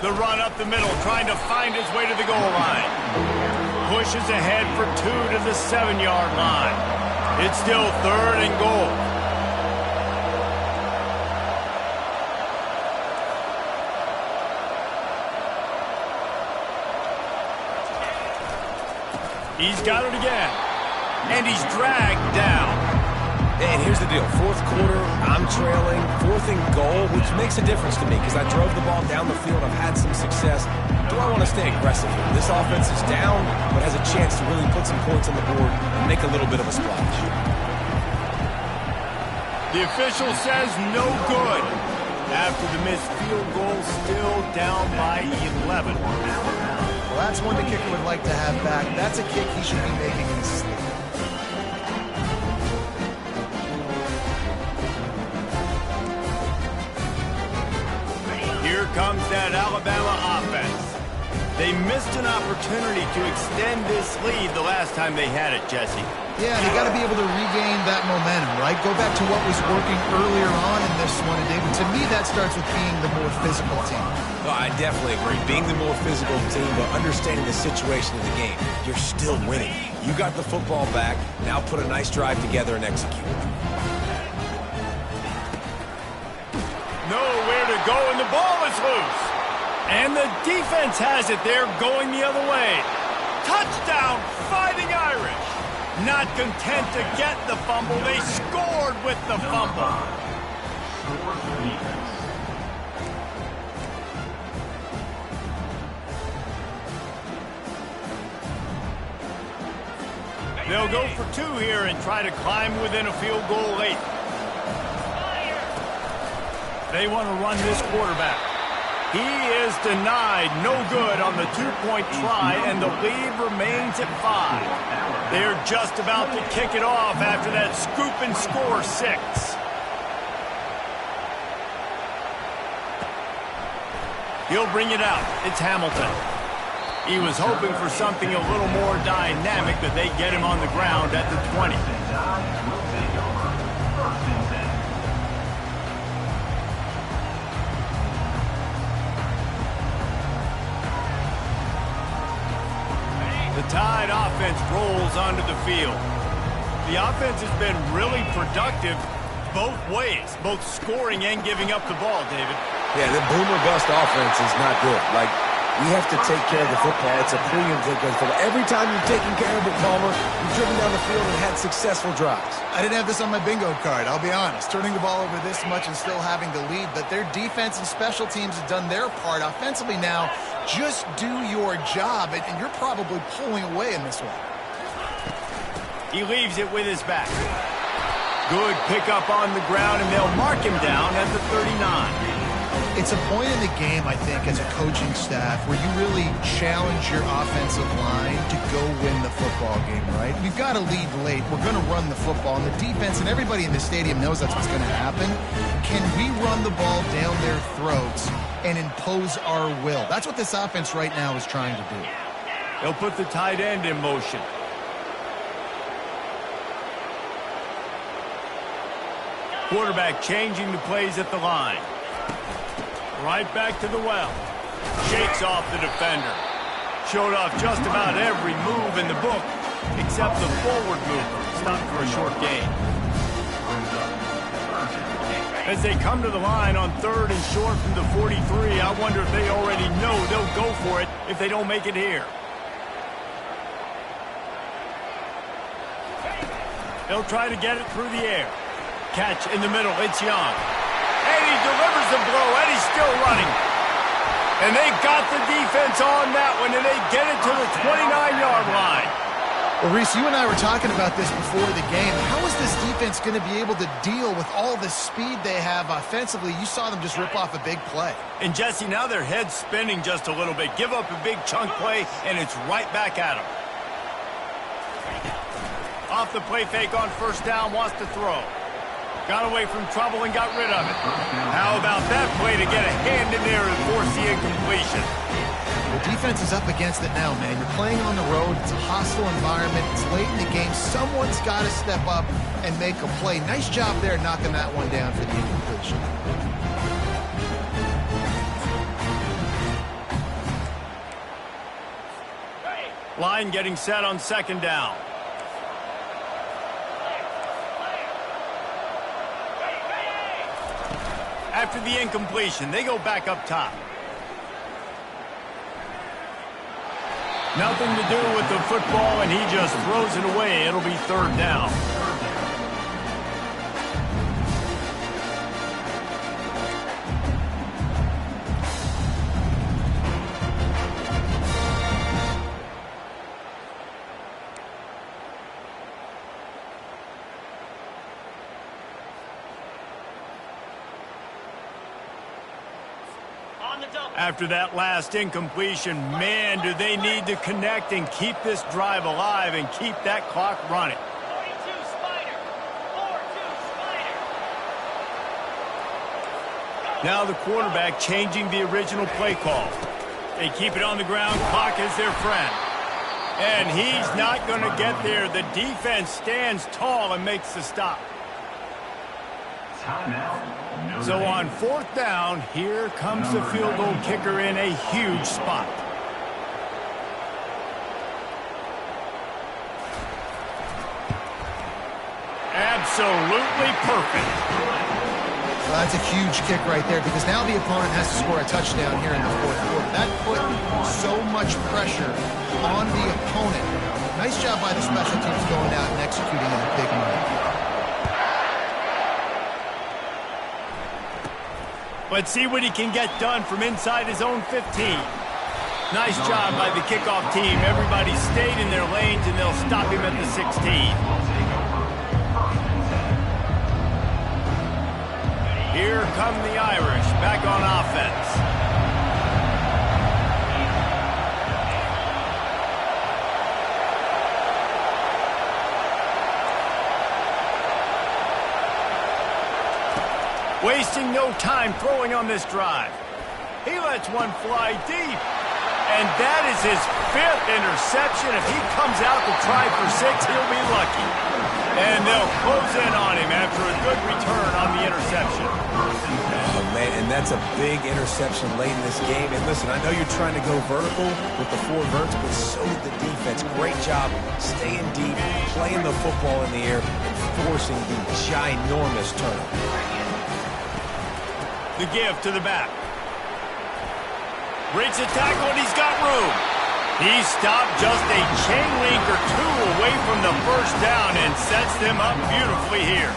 The run up the middle, trying to find its way to the goal line. Pushes ahead for 2 to the 7-yard line. It's still 3rd and goal. He's got it again. And he's dragged down. And here's the deal. 4th quarter, I'm trailing. 4th and goal, which makes a difference to me because I drove the ball down the field. I've had some success. Do I want to stay aggressive here? This offense is down, but has a chance to really put some points on the board and make a little bit of a splash. The official says no good. After the missed field goal, still down by 11. Well, that's one the kicker would like to have back. That's a kick he should be making in his sleep. Here comes that Alabama offense. They missed an opportunity to extend this lead the last time they had it, Jesse. Yeah, you got to be able to regain that momentum, right? Go back to what was working earlier on in this one, and David, to me that starts with being the more physical team. No, I definitely agree. Being the more physical team, but understanding the situation of the game. You're still winning. You got the football back. Now put a nice drive together and execute. Nowhere to go, and the ball is loose. And the defense has it. They're going the other way. Touchdown, Fighting Irish. Not content to get the fumble, they scored with the fumble. They'll go for 2 here and try to climb within a field goal late. They want to run this quarterback. He is denied. No good on the 2-point try, and the lead remains at 5. They're just about to kick it off after that scoop and score 6. He'll bring it out. It's Hamilton. He was hoping for something a little more dynamic, but they get him on the ground at the 20. The Tide offense rolls onto the field. The offense has been really productive both ways, both scoring and giving up the ball, David. Yeah, the boomer bust offense is not good. Like, we have to take care of the football. It's a premium to take care of the football. Every time you're taking care of it, Palmer, you've driven down the field and had successful drives. I didn't have this on my bingo card, I'll be honest. Turning the ball over this much and still having the lead, but their defense and special teams have done their part. Offensively now, just do your job, and you're probably pulling away in this one. He leaves it with his back. Good pickup on the ground, and they'll mark him down at the 39. It's a point in the game, I think, as a coaching staff where you really challenge your offensive line to go win the football game, right? We've got to lead late. We're going to run the football, and the defense and everybody in the stadium knows that's what's going to happen. Can we run the ball down their throats and impose our will? That's what this offense right now is trying to do. They'll put the tight end in motion. Quarterback changing the plays at the line. Right back to the well. Shakes off the defender. Showed off just about every move in the book, except the forward move. Stopped for a short gain. As they come to the line on 3rd and short from the 43, I wonder if they already know they'll go for it if they don't make it here. They'll try to get it through the air. Catch in the middle, it's Young. And he delivers the blow, and he's still running. And they got the defense on that one, and they get it to the 29-yard line. Well, Reese, you and I were talking about this before the game. How is this defense going to be able to deal with all the speed they have offensively? You saw them just rip off a big play. And, Jesse, now their head's spinning just a little bit. Give up a big chunk play, and it's right back at them. Off the play fake on first down, wants to throw. Got away from trouble and got rid of it. How about that play to get a hand in there and force the incompletion? The defense is up against it now, man. You're playing on the road. It's a hostile environment. It's late in the game. Someone's got to step up and make a play. Nice job there knocking that one down for the incompletion. Line getting set on second down. After the incompletion, they go back up top. Nothing to do with the football, and he just throws it away. It'll be third down. After that last incompletion, man, do they need to connect and keep this drive alive and keep that clock running. 42 Spider. 4-2 Spider. Now the quarterback changing the original play call. They keep it on the ground. Clock is their friend. And he's not going to get there. The defense stands tall and makes the stop. So on fourth down, here comes the field goal kicker in a huge spot. Absolutely perfect. Well, that's a huge kick right there because now the opponent has to score a touchdown here in the fourth quarter. That put so much pressure on the opponent. Nice job by the special teams going out and executing in a big moment. Let's see what he can get done from inside his own 15. Nice job by the kickoff team. Everybody stayed in their lanes, and they'll stop him at the 16. Here come the Irish back on offense. Wasting no time throwing on this drive. He lets one fly deep. And that is his 5th interception. If he comes out to try for 6, he'll be lucky. And they'll close in on him after a good return on the interception. Oh, man, and that's a big interception late in this game. And listen, I know you're trying to go vertical with the 4 verts, but so did the defense. Great job staying deep, playing the football in the air, and forcing the ginormous turnover. The give to the back. Breaks a tackle, and he's got room. He stopped just a chain link or 2 away from the first down and sets them up beautifully here.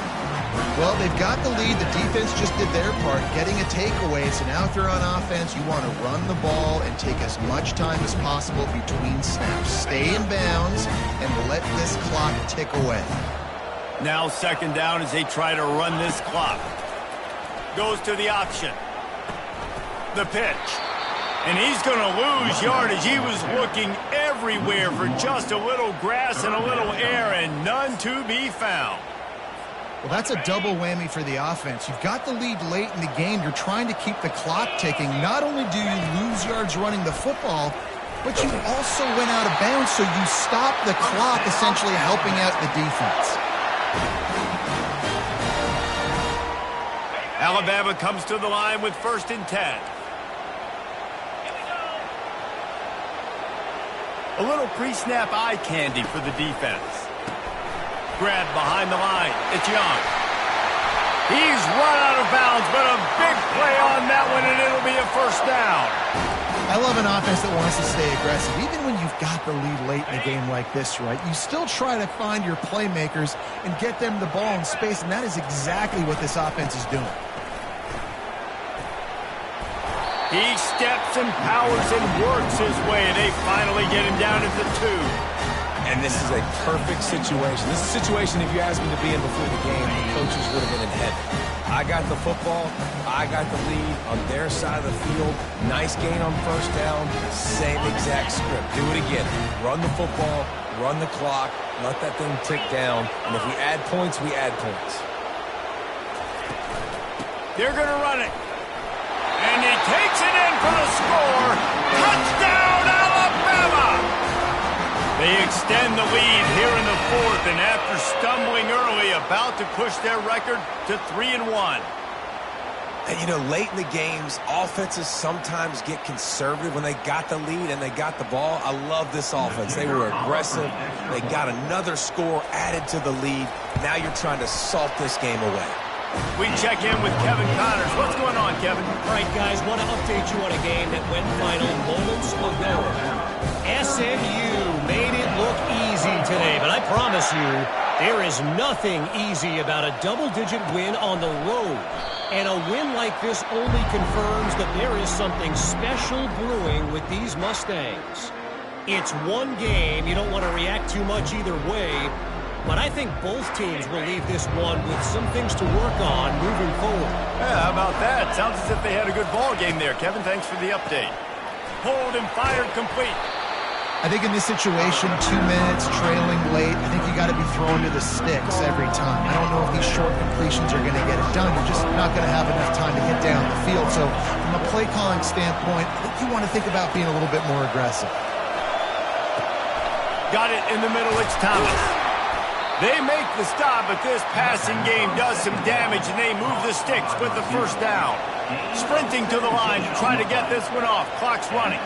Well, they've got the lead. The defense just did their part, getting a takeaway. So now if they're on offense, you want to run the ball and take as much time as possible between snaps. Stay in bounds and let this clock tick away. Now second down as they try to run this clock. Goes to the option. The pitch. And he's going to lose yardage. He was looking everywhere for just a little grass and a little air, and none to be found. Well, that's a double whammy for the offense. You've got the lead late in the game. You're trying to keep the clock ticking. Not only do you lose yards running the football, but you also went out of bounds, so you stop the clock, essentially helping out the defense. Alabama comes to the line with 1st and 10. A little pre-snap eye candy for the defense. Grab behind the line. It's Young. He's run out of bounds, but a big play on that one, and it'll be a first down. I love an offense that wants to stay aggressive. Even when you've got the lead late in a game like this, right, you still try to find your playmakers and get them the ball in space, and that is exactly what this offense is doing. He steps and powers and works his way. They finally get him down at the 2. And this is a perfect situation. This is a situation, if you asked me to be in before the game, the coaches would have been in heaven. I got the football. I got the lead on their side of the field. Nice gain on first down. Same exact script. Do it again. Run the football. Run the clock. Let that thing tick down. And if we add points, we add points. They're going to run it. And he takes it in for the score. Touchdown, Alabama! They extend the lead here in the fourth, and after stumbling early, about to push their record to 3-1. And, you know, late in the games, offenses sometimes get conservative when they got the lead and they got the ball. I love this offense. They were aggressive. They got another score added to the lead. Now you're trying to salt this game away. We check in with Kevin Connors. What's going on, Kevin? All right, guys, want to update you on a game that went final moments ago. SMU made it look easy today, but I promise you, there is nothing easy about a double-digit win on the road. And a win like this only confirms that there is something special brewing with these Mustangs. It's one game. You don't want to react too much either way. But I think both teams will leave this one with some things to work on moving forward. Yeah, how about that? Sounds as if they had a good ball game there. Kevin, thanks for the update. Pulled and fired complete. I think in this situation, 2 minutes, trailing late, I think you got to be throwing to the sticks every time. I don't know if these short completions are going to get it done. You're just not going to have enough time to get down the field. So from a play calling standpoint, I think you want to think about being a little bit more aggressive. Got it in the middle. It's Thomas. They make the stop, but this passing game does some damage, and they move the sticks with the first down. Sprinting to the line to try to get this one off. Clock's running.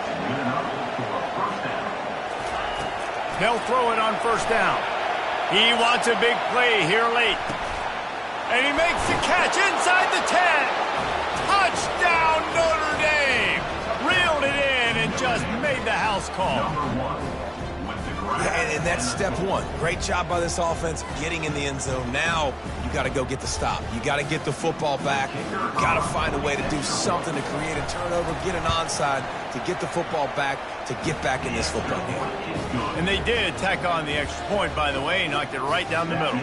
They'll throw it on first down. He wants a big play here late. And he makes the catch inside the 10. Touchdown, Notre Dame. Reeled it in and just made the house call. Yeah, and that's step one. Great job by this offense getting in the end zone. Now you got to go get the stop. You got to get the football back. You got to find a way to do something to create a turnover, get an onside, to get the football back, to get back in this football game. And they did tack on the extra point, by the way, knocked it right down the middle.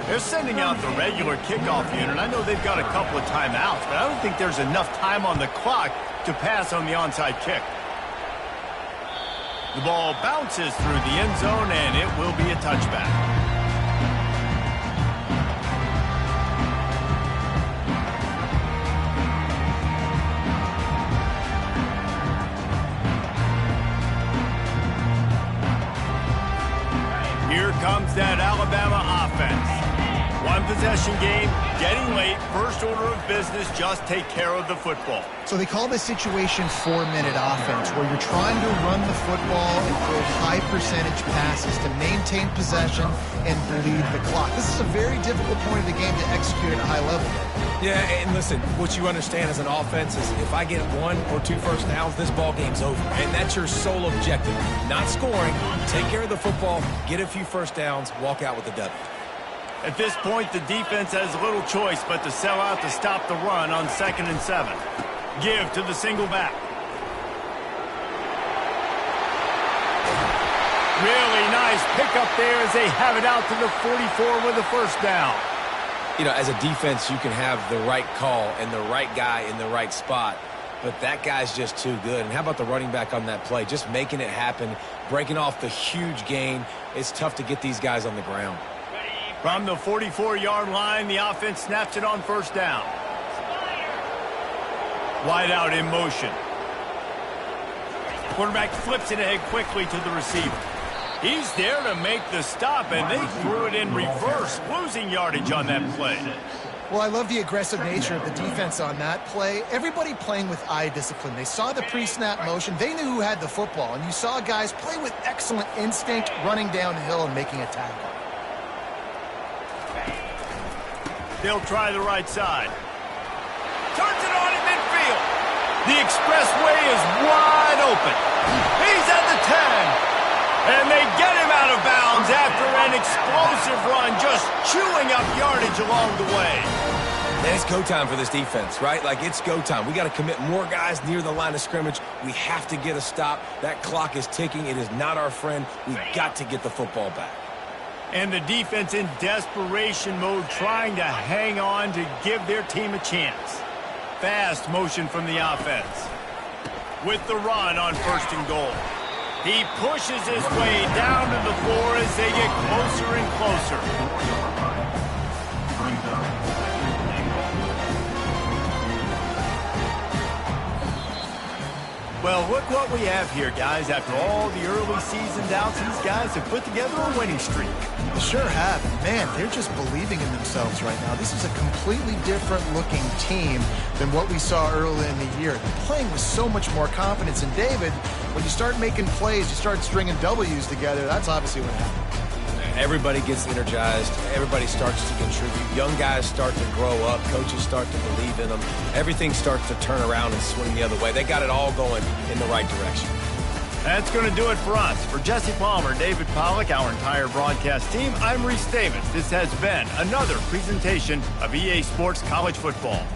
They're sending out the regular kickoff unit. I know they've got a couple of timeouts, but I don't think there's enough time on the clock to pass on the onside kick. The ball bounces through the end zone, and it will be a touchback. Here comes that Alabama offense. One possession game, getting late, first order of business, just take care of the football. So they call this situation 4-minute offense, where you're trying to run the football and throw high percentage passes to maintain possession and bleed the clock. This is a very difficult point of the game to execute at a high level. Yeah, and listen, what you understand as an offense is if I get 1 or 2 first downs, this ball game's over. And that's your sole objective. Not scoring, take care of the football, get a few first downs, walk out with a W. At this point, the defense has little choice but to sell out to stop the run on 2nd and 7. Give to the single back. Really nice pickup there as they have it out to the 44 with a first down. You know, as a defense, you can have the right call and the right guy in the right spot, but that guy's just too good. And how about the running back on that play? Just making it happen, breaking off the huge gain. It's tough to get these guys on the ground. From the 44-yard line, the offense snaps it on first down. Wide out in motion. Quarterback flips it ahead quickly to the receiver. He's there to make the stop, and they threw it in reverse, losing yardage on that play. Well, I love the aggressive nature of the defense on that play. Everybody playing with eye discipline. They saw the pre-snap motion. They knew who had the football, and you saw guys play with excellent instinct, running downhill and making a tackle. They'll try the right side. Turns it on in midfield. The expressway is wide open. He's at the 10. And they get him out of bounds after an explosive run, just chewing up yardage along the way. And it's go time for this defense, right? Like, it's go time. We got to commit more guys near the line of scrimmage. We have to get a stop. That clock is ticking. It is not our friend. We've got to get the football back. And the defense in desperation mode, trying to hang on to give their team a chance. Fast motion from the offense. With the run on 1st and goal. He pushes his way down to the floor as they get closer and closer. Well, look what we have here, guys. After all the early season doubts, these guys have put together a winning streak. They sure have. Man, they're just believing in themselves right now. This is a completely different looking team than what we saw early in the year. They're playing with so much more confidence. And David, when you start making plays, you start stringing W's together, that's obviously what happens. Everybody gets energized. Everybody starts to contribute. Young guys start to grow up. Coaches start to believe in them. Everything starts to turn around and swing the other way. They got it all going in the right direction. That's going to do it for us. For Jesse Palmer, David Pollack, our entire broadcast team, I'm Reese Davis. This has been another presentation of EA Sports College Football.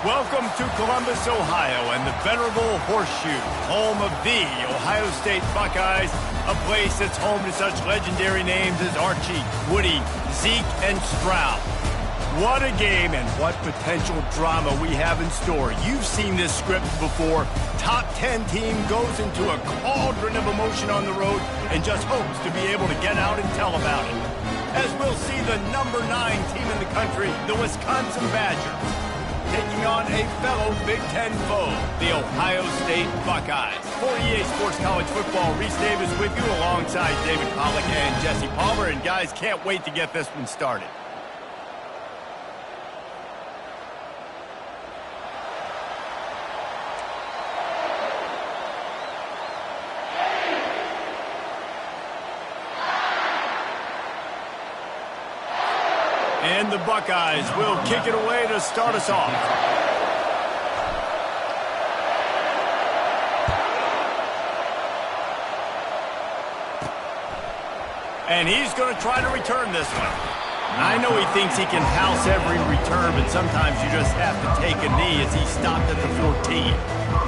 Welcome to Columbus, Ohio, and the venerable Horseshoe, home of the Ohio State Buckeyes, a place that's home to such legendary names as Archie, Woody, Zeke, and Stroud. What a game and what potential drama we have in store. You've seen this script before. Top 10 team goes into a cauldron of emotion on the road and just hopes to be able to get out and tell about it. As we'll see the number 9 team in the country, the Wisconsin Badgers, taking on a fellow Big Ten foe, the Ohio State Buckeyes. For EA Sports College Football, Reese Davis with you alongside David Pollack and Jesse Palmer. And guys, can't wait to get this one started. And the Buckeyes will kick it away to start us off. And he's going to try to return this one. I know he thinks he can house every return, but sometimes you just have to take a knee as he stopped at the 14.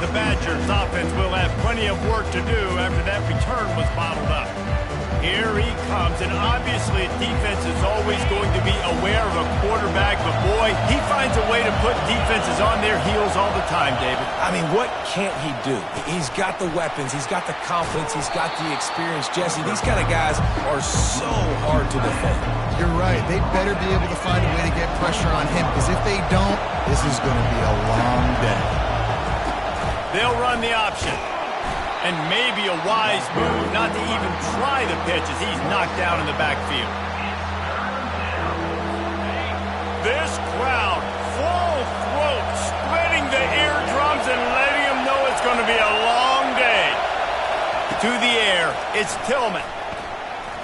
The Badgers offense will have plenty of work to do after that return was bottled up. Here he comes, and obviously defense is always going to be aware of a quarterback, but boy, he finds a way to put defenses on their heels all the time, David. I mean, what can't he do? He's got the weapons, he's got the confidence, he's got the experience. Jesse, these kind of guys are so hard to defend. You're right. They better be able to find a way to get pressure on him, because if they don't, this is going to be a long day. They'll run the option. And maybe a wise move not to even try the pitch as he's knocked down in the backfield. This crowd, full throat, splitting the eardrums and letting them know it's going to be a long day. To the air, it's Tillman.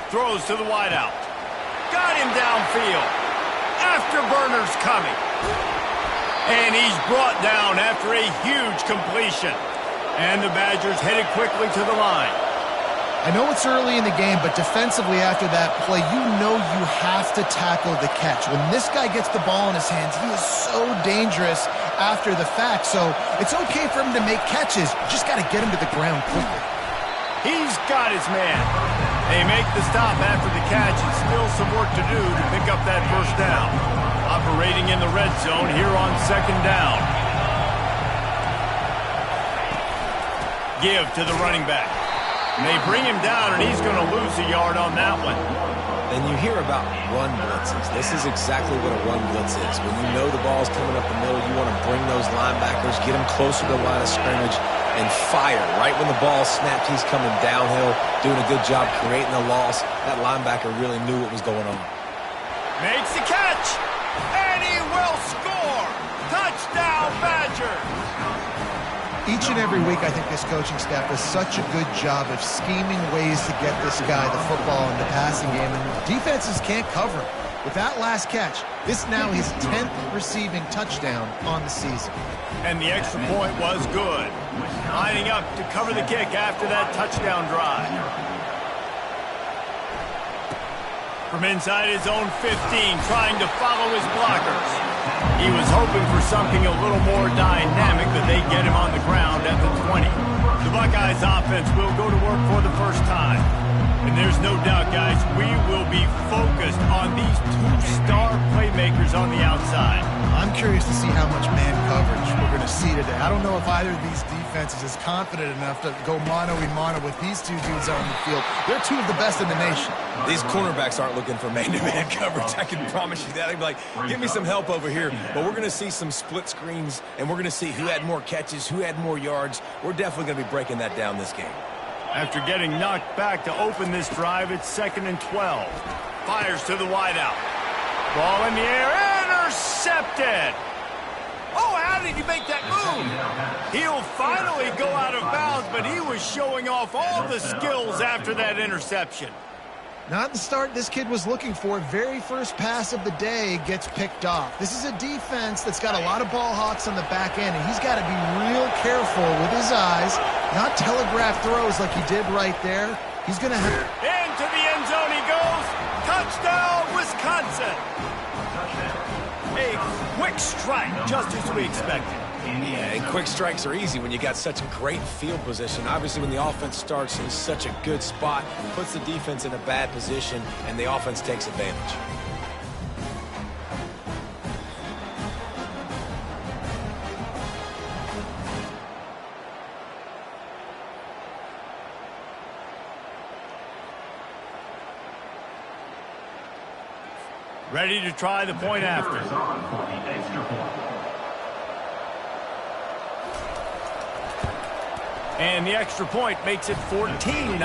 Throws to the wideout. Got him downfield. Afterburner's coming. And he's brought down after a huge completion. And the Badgers headed quickly to the line. I know it's early in the game, but defensively after that play, you know you have to tackle the catch. When this guy gets the ball in his hands, he is so dangerous after the fact. So it's okay for him to make catches. You just got to get him to the ground quickly. He's got his man. They make the stop after the catch, and still some work to do to pick up that first down. Operating in the red zone here on second down. Give to the running back. And they bring him down, and he's going to lose a yard on that one. And you hear about run blitzes. This is exactly what a run blitz is. When you know the ball's coming up the middle, you want to bring those linebackers, get them closer to the line of scrimmage, and fire. Right when the ball snapped, he's coming downhill, doing a good job creating a loss. That linebacker really knew what was going on. Makes the catch, and he will score. Touchdown, Badgers. Each and every week, I think this coaching staff does such a good job of scheming ways to get this guy the football in the passing game, and defenses can't cover him. With that last catch, this now his 10th receiving touchdown on the season. And the extra point was good. Lining up to cover the kick after that touchdown drive. From inside his own 15, trying to follow his blockers. He was hoping for something a little more dynamic, but they get him on the ground at the 20. The Buckeyes offense will go to work for the first time. And there's no doubt, guys, we will be focused on these two-star playmakers on the outside. I'm curious to see how much man coverage we're going to see today. I don't know if either of these defenses is confident enough to go mano-a-mano with these two dudes out on the field. They're two of the best in the nation. These cornerbacks aren't looking for man-to-man coverage. I can promise you that. They'd be like, give me some help over here. But we're going to see some split screens, and we're going to see who had more catches, who had more yards. We're definitely going to be breaking that down this game. After getting knocked back to open this drive, it's 2nd and 12. Fires to the wideout. Ball in the air, intercepted. Oh, how did he make that move? He'll finally go out of bounds, but he was showing off all the skills after that interception. Not the start this kid was looking for. Very first pass of the day gets picked off. This is a defense that's got a lot of ball hawks on the back end, and he's got to be real careful with his eyes, not telegraph throws like he did right there. He's going to have... Into the end zone he goes. Touchdown, Wisconsin. A quick strike, just as we expected. Yeah, and quick strikes are easy when you got such great field position. Obviously, when the offense starts in such a good spot, puts the defense in a bad position, and the offense takes advantage. Ready to try the point after. And the extra point makes it 14-0.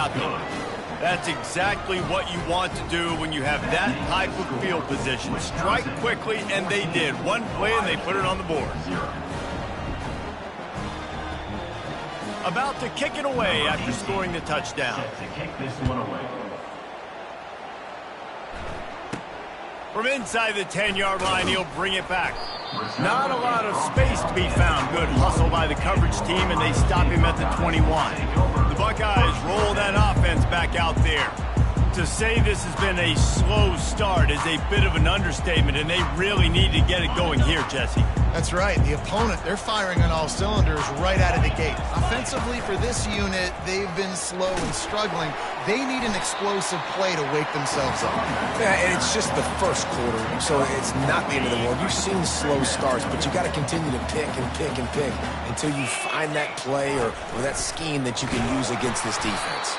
That's exactly what you want to do when you have that type of field position. Strike quickly, and they did. One play, and they put it on the board. About to kick it away after scoring the touchdown. To kick this one away. From inside the 10-yard line, he'll bring it back. Not a lot of space to be found. Good hustle by the coverage team, and they stop him at the 21. The Buckeyes roll that offense back out there. To say this has been a slow start is a bit of an understatement, and they really need to get it going here, Jesse. That's right. The opponent, they're firing on all cylinders right out of the gate. Offensively, for this unit, they've been slow and struggling. They need an explosive play to wake themselves up. Yeah, and it's just the first quarter, so it's not the end of the world. You've seen slow starts, but you got to continue to pick and pick and pick until you find that play or that scheme that you can use against this defense.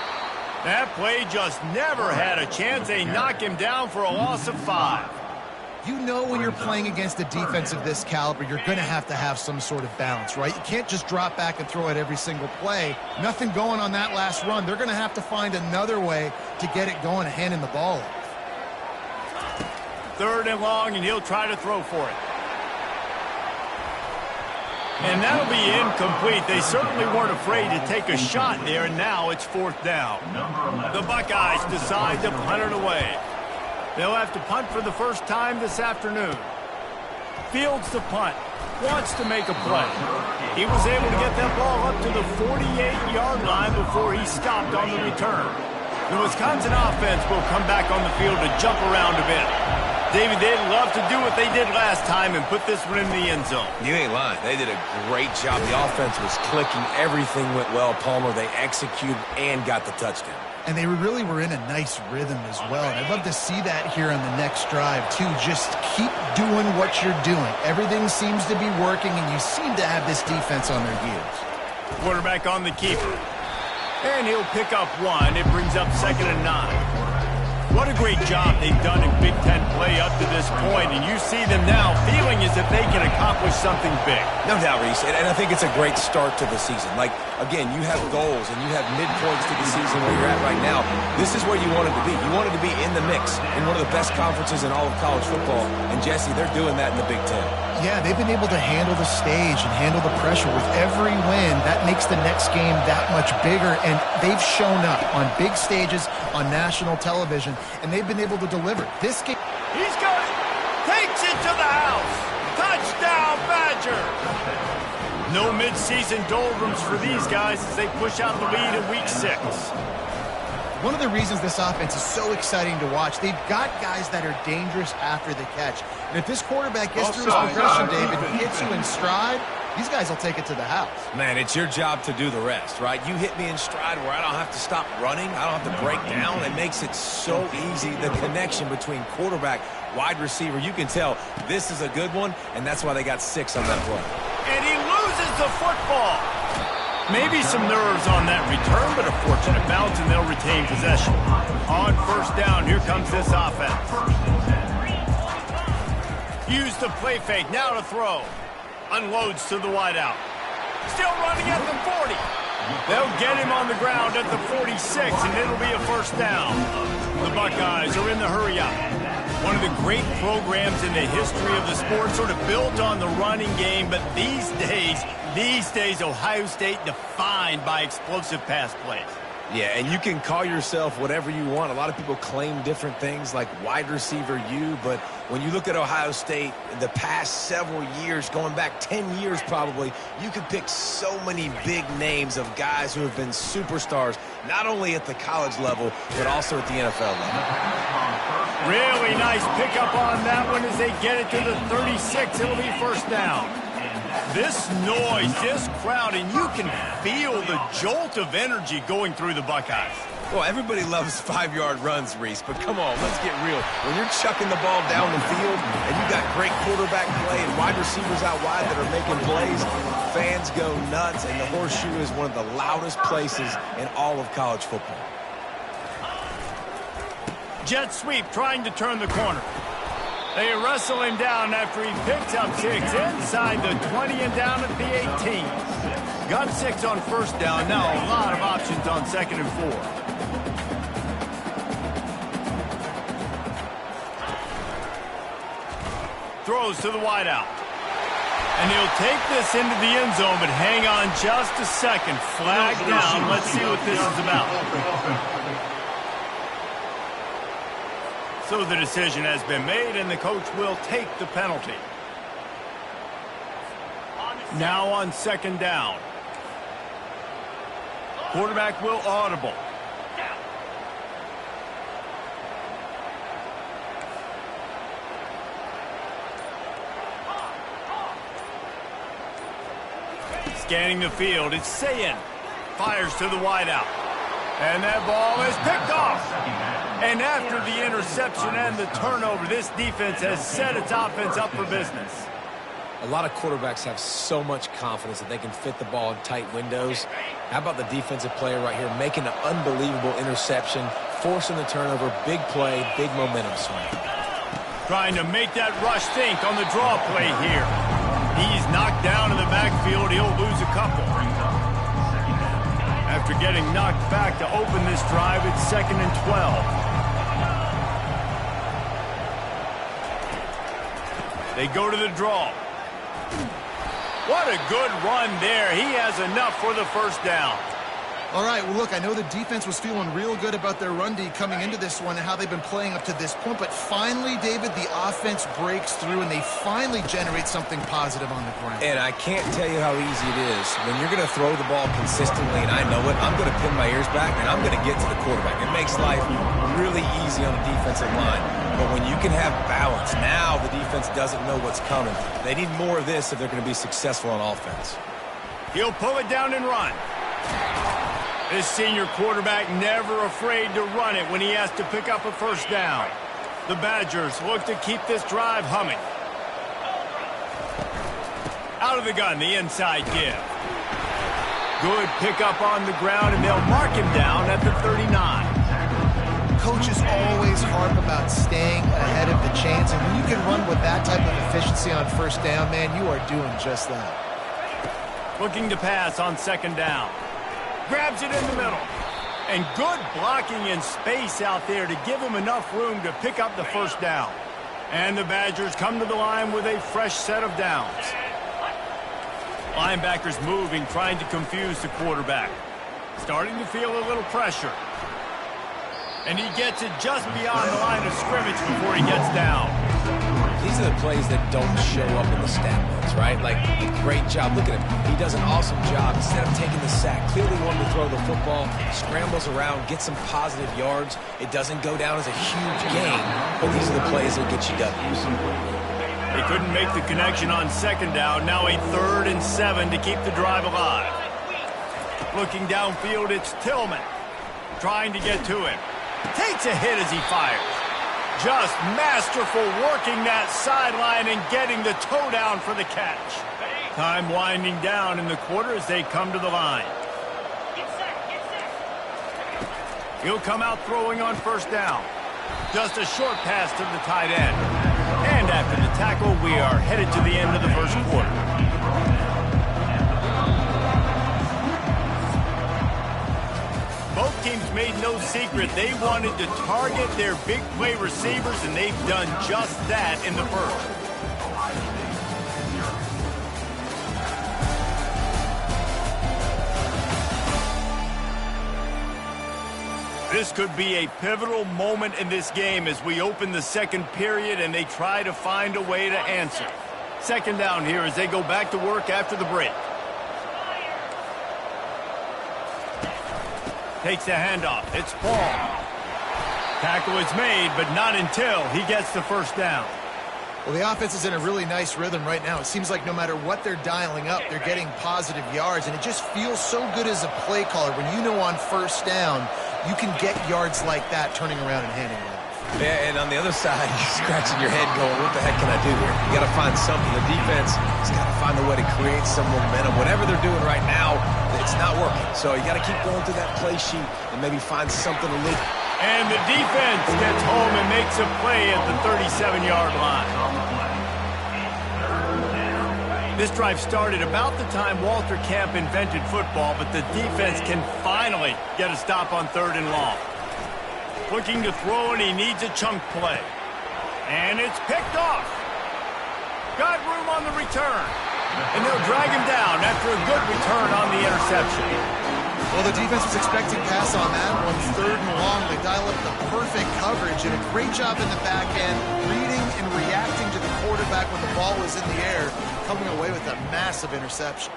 That play just never had a chance. They knock him down for a loss of 5. You know when you're playing against a defense of this caliber, you're going to have some sort of balance, right? You can't just drop back and throw it every single play. Nothing going on that last run. They're going to have to find another way to get it going and handing the ball off. 3rd and long, and he'll try to throw for it. And that'll be incomplete. They certainly weren't afraid to take a shot there, and now it's 4th down. The Buckeyes decide to punt it away. They'll have to punt for the first time this afternoon. Fields the punt. Wants to make a play. He was able to get that ball up to the 48-yard line before he stopped on the return. The Wisconsin offense will come back on the field to jump around a bit. David, they'd love to do what they did last time and put this one in the end zone. You ain't lying. They did a great job. The offense was clicking. Everything went well, Palmer. They executed and got the touchdown. And they really were in a nice rhythm as well. And I'd love to see that here on the next drive, too. Just keep doing what you're doing. Everything seems to be working, and you seem to have this defense on their heels. Quarterback on the keeper. And he'll pick up 1. It brings up 2nd and 9. What a great job they've done in Big Ten play up to this point, and you see them now feeling as if they can accomplish something big. No doubt, Reese, and I think it's a great start to the season. Like, again, you have goals and you have midpoints to the season where you're at right now. This is where you wanted to be. You wanted to be in the mix in one of the best conferences in all of college football, and Jesse, they're doing that in the Big Ten. Yeah, they've been able to handle the stage and handle the pressure. With every win, that makes the next game that much bigger, and they've shown up on big stages on national television, and they've been able to deliver. This game... He's got it. Takes it to the house. Touchdown, Badger. No midseason doldrums for these guys as they push out the lead in Week 6. One of the reasons this offense is so exciting to watch, they've got guys that are dangerous after the catch. And if this quarterback gets through his progression, David, and hits you in stride, these guys will take it to the house. Man, it's your job to do the rest, right? You hit me in stride where I don't have to stop running. I don't have to break down. It makes it so easy. The connection between quarterback, wide receiver, you can tell this is a good one, and that's why they got 6 on that play. And he loses the football. Maybe some nerves on that return, but a fortunate bounce, and they'll retain possession. On 1st down, here comes this offense. Use the play fake, now to throw. Unloads to the wideout. Still running at the 40. They'll get him on the ground at the 46, and it'll be a 1st down. The Buckeyes are in the hurry up. One of the great programs in the history of the sport, sort of built on the running game, but these days, Ohio State defined by explosive pass plays. Yeah, and you can call yourself whatever you want. A lot of people claim different things like wide receiver U, but when you look at Ohio State, the past several years, going back 10 years probably, you could pick so many big names of guys who have been superstars, not only at the college level, but also at the NFL level. Really nice pickup on that one as they get it to the 36. It'll be first down. This noise, this crowd, and you can feel the jolt of energy going through the Buckeyes. Well, everybody loves 5-yard runs, Reese, but come on, let's get real. When you're chucking the ball down the field and you got great quarterback play and wide receivers out wide that are making plays, fans go nuts, and the Horseshoe is one of the loudest places in all of college football. Jet sweep trying to turn the corner. They wrestle him down after he picks up 6 inside the 20 and down at the 18. Got 6 on first down. Now a lot of options on 2nd and 4. Throws to the wideout. And he'll take this into the end zone, but hang on just a second. Flag down. Let's see what this is about. So the decision has been made, and the coach will take the penalty. Now on 2nd down. Quarterback will audible. Scanning the field, it's Sayin. Fires to the wideout. And that ball is picked off. And after the interception and the turnover, this defense has set its offense up for business. A lot of quarterbacks have so much confidence that they can fit the ball in tight windows. How about the defensive player right here making an unbelievable interception, forcing the turnover, big play, big momentum swing. Trying to make that rush think on the draw play here. He's knocked down in the backfield. He'll lose a couple. After getting knocked back to open this drive, it's 2nd and 12. They go to the draw. What a good run there. He has enough for the first down. All right, well, look, I know the defense was feeling real good about their run D coming into this one and how they've been playing up to this point, but finally, David, the offense breaks through and they finally generate something positive on the ground. And I can't tell you how easy it is. When you're going to throw the ball consistently, and I know it, I'm going to pin my ears back and I'm going to get to the quarterback. It makes life really easy on the defensive line. But when you can have balance, now the defense doesn't know what's coming. They need more of this if they're going to be successful on offense. He'll pull it down and run. This senior quarterback never afraid to run it when he has to pick up a first down. The Badgers look to keep this drive humming. Out of the gun, the inside give. Good pickup on the ground, and they'll mark him down at the 39. Coaches always harp about staying ahead of the chains, and when you can run with that type of efficiency on first down, man, you are doing just that. Looking to pass on 2nd down. Grabs it in the middle. And good blocking in space out there to give him enough room to pick up the first down. And the Badgers come to the line with a fresh set of downs. Linebackers moving, trying to confuse the quarterback. Starting to feel a little pressure. And he gets it just beyond the line of scrimmage before he gets down. These are the plays that don't show up in the stat books, right? Like, a great job. Look at him. He does an awesome job. Instead of taking the sack, clearly wanting to throw the football, scrambles around, gets some positive yards. It doesn't go down as a huge gain, but these are the plays that get you W's. They couldn't make the connection on 2nd down. Now a 3rd and 7 to keep the drive alive. Looking downfield, it's Tillman. Trying to get to him. Takes a hit as he fires. Just masterful working that sideline and getting the toe down for the catch. Time winding down in the quarter as they come to the line. He'll come out throwing on first down. Just a short pass to the tight end. And after the tackle, we are headed to the end of the first quarter. Both teams made no secret they wanted to target their big play receivers, and they've done just that in the first. This could be a pivotal moment in this game as we open the second period and they try to find a way to answer. Second down here as they go back to work after the break. Takes the handoff. It's Paul. Tackle is made, but not until he gets the first down. Well, the offense is in a really nice rhythm right now. It seems like no matter what they're dialing up, they're getting positive yards, and it just feels so good as a play caller when you know on first down you can get yards like that turning around and handing it off. Yeah, and on the other side, you're scratching your head going, what the heck can I do here? You got to find something. The defense has got to find a way to create some momentum. Whatever they're doing right now, it's not working. So you got to keep going through that play sheet and maybe find something to look. And the defense gets home and makes a play at the 37-yard line. This drive started about the time Walter Camp invented football, but the defense can finally get a stop on 3rd and long. Looking to throw, and he needs a chunk play. And it's picked off. Got room on the return. And they'll drag him down after a good return on the interception. Well, the defense was expecting pass on that one. 3rd and long, they dial up the perfect coverage and a great job in the back end, reading and reacting to the quarterback when the ball was in the air, coming away with a massive interception.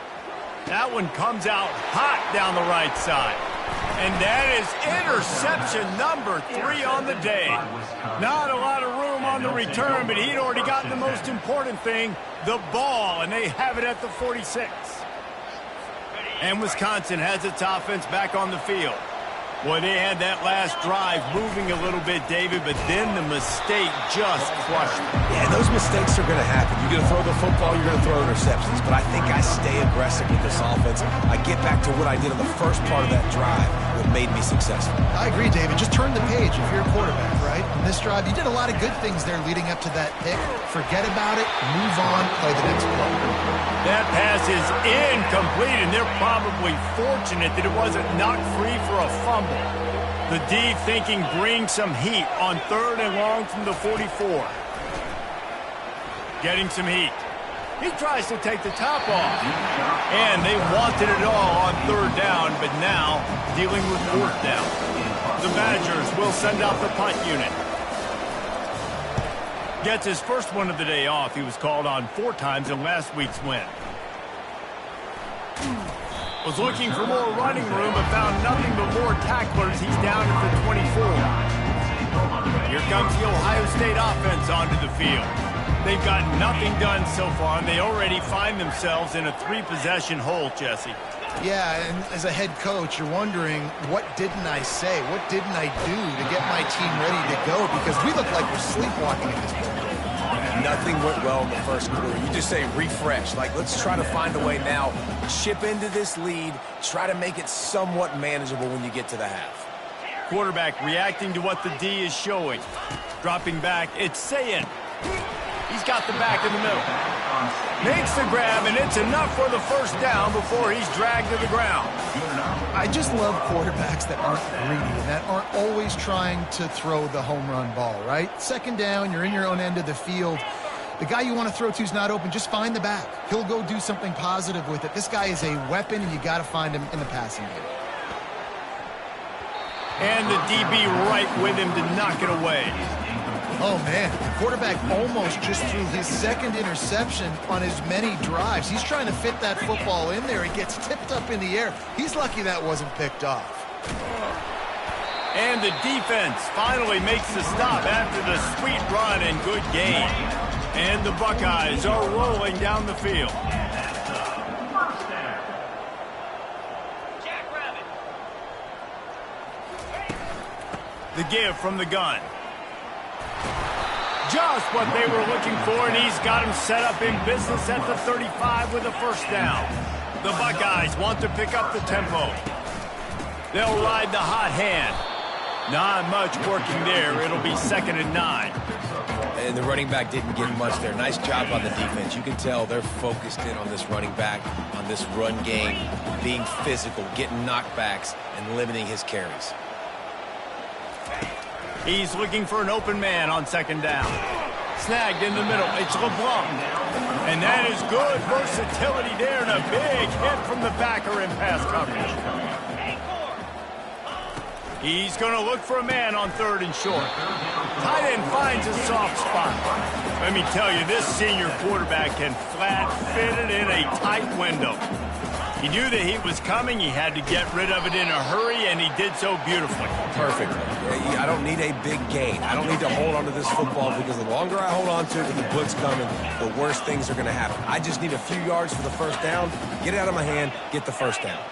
That one comes out hot down the right side. And that is interception number 3 on the day. Not a lot of room on the return, but he'd already gotten the most important thing, the ball, and they have it at the 46. And Wisconsin has its offense back on the field. Boy, they had that last drive moving a little bit, David, but then the mistake just crushed them. Yeah, those mistakes are going to happen. You're going to throw the football, you're going to throw interceptions. But I think I stay aggressive with this offense. I get back to what I did on the first part of that drive, what made me successful. I agree, David. Just turn the page if you're a quarterback, right? On this drive, you did a lot of good things there leading up to that pick. Forget about it, move on, play the next play. That pass is incomplete, and they're probably fortunate that it wasn't knocked free for a fumble. The D thinking bring some heat on 3rd and long from the 44. Getting some heat. He tries to take the top off. And they wanted it all on 3rd down, but now dealing with 4th down. The Badgers will send out the punt unit. Gets his first one of the day off. He was called on 4 times in last week's win. Was looking for more running room but found nothing but more tacklers. He's down at the 24. Here comes the Ohio State offense onto the field. They've got nothing done so far, and they already find themselves in a 3-possession hole, Jesse. Yeah, and as a head coach, you're wondering, what didn't I say? What didn't I do to get my team ready to go? Because we look like we're sleepwalking at this point. Nothing went well in the first quarter. You just say refresh. Like, let's try to find a way now. Chip into this lead. Try to make it somewhat manageable when you get to the half. Quarterback reacting to what the D is showing. Dropping back, it's Sayin. He's got the back in the middle. Makes the grab, and it's enough for the first down before he's dragged to the ground. I just love quarterbacks that aren't greedy and that aren't always trying to throw the home run ball, right? 2nd down, you're in your own end of the field. The guy you want to throw to is not open. Just find the back. He'll go do something positive with it. This guy is a weapon, and you got to find him in the passing game. And the DB right with him to knock it away. Oh, man, the quarterback almost just threw his 2nd interception on as many drives. He's trying to fit that football in there. It gets tipped up in the air. He's lucky that wasn't picked off. And the defense finally makes the stop after the sweet run and good gain. And the Buckeyes are rolling down the field. The give from the gun. Just what they were looking for, and he's got him set up in business at the 35 with a first down. The Buckeyes want to pick up the tempo. They'll ride the hot hand. Not much working there. It'll be 2nd and 9. And the running back didn't get much there. Nice job on the defense. You can tell they're focused in on this running back, on this run game, being physical, getting knockbacks, and limiting his carries. He's looking for an open man on 2nd down. Snagged in the middle. It's LeBlanc. And that is good versatility there, and a big hit from the backer in pass coverage. He's going to look for a man on 3rd and short. Tight end finds a soft spot. Let me tell you, this senior quarterback can flat fit it in a tight window. He knew the heat was coming. He had to get rid of it in a hurry, and he did so beautifully. Perfect. I don't need a big gain. I don't need to hold on to this football because the longer I hold on to it with the blitz coming, the worse things are going to happen. I just need a few yards for the first down, get it out of my hand, get the first down.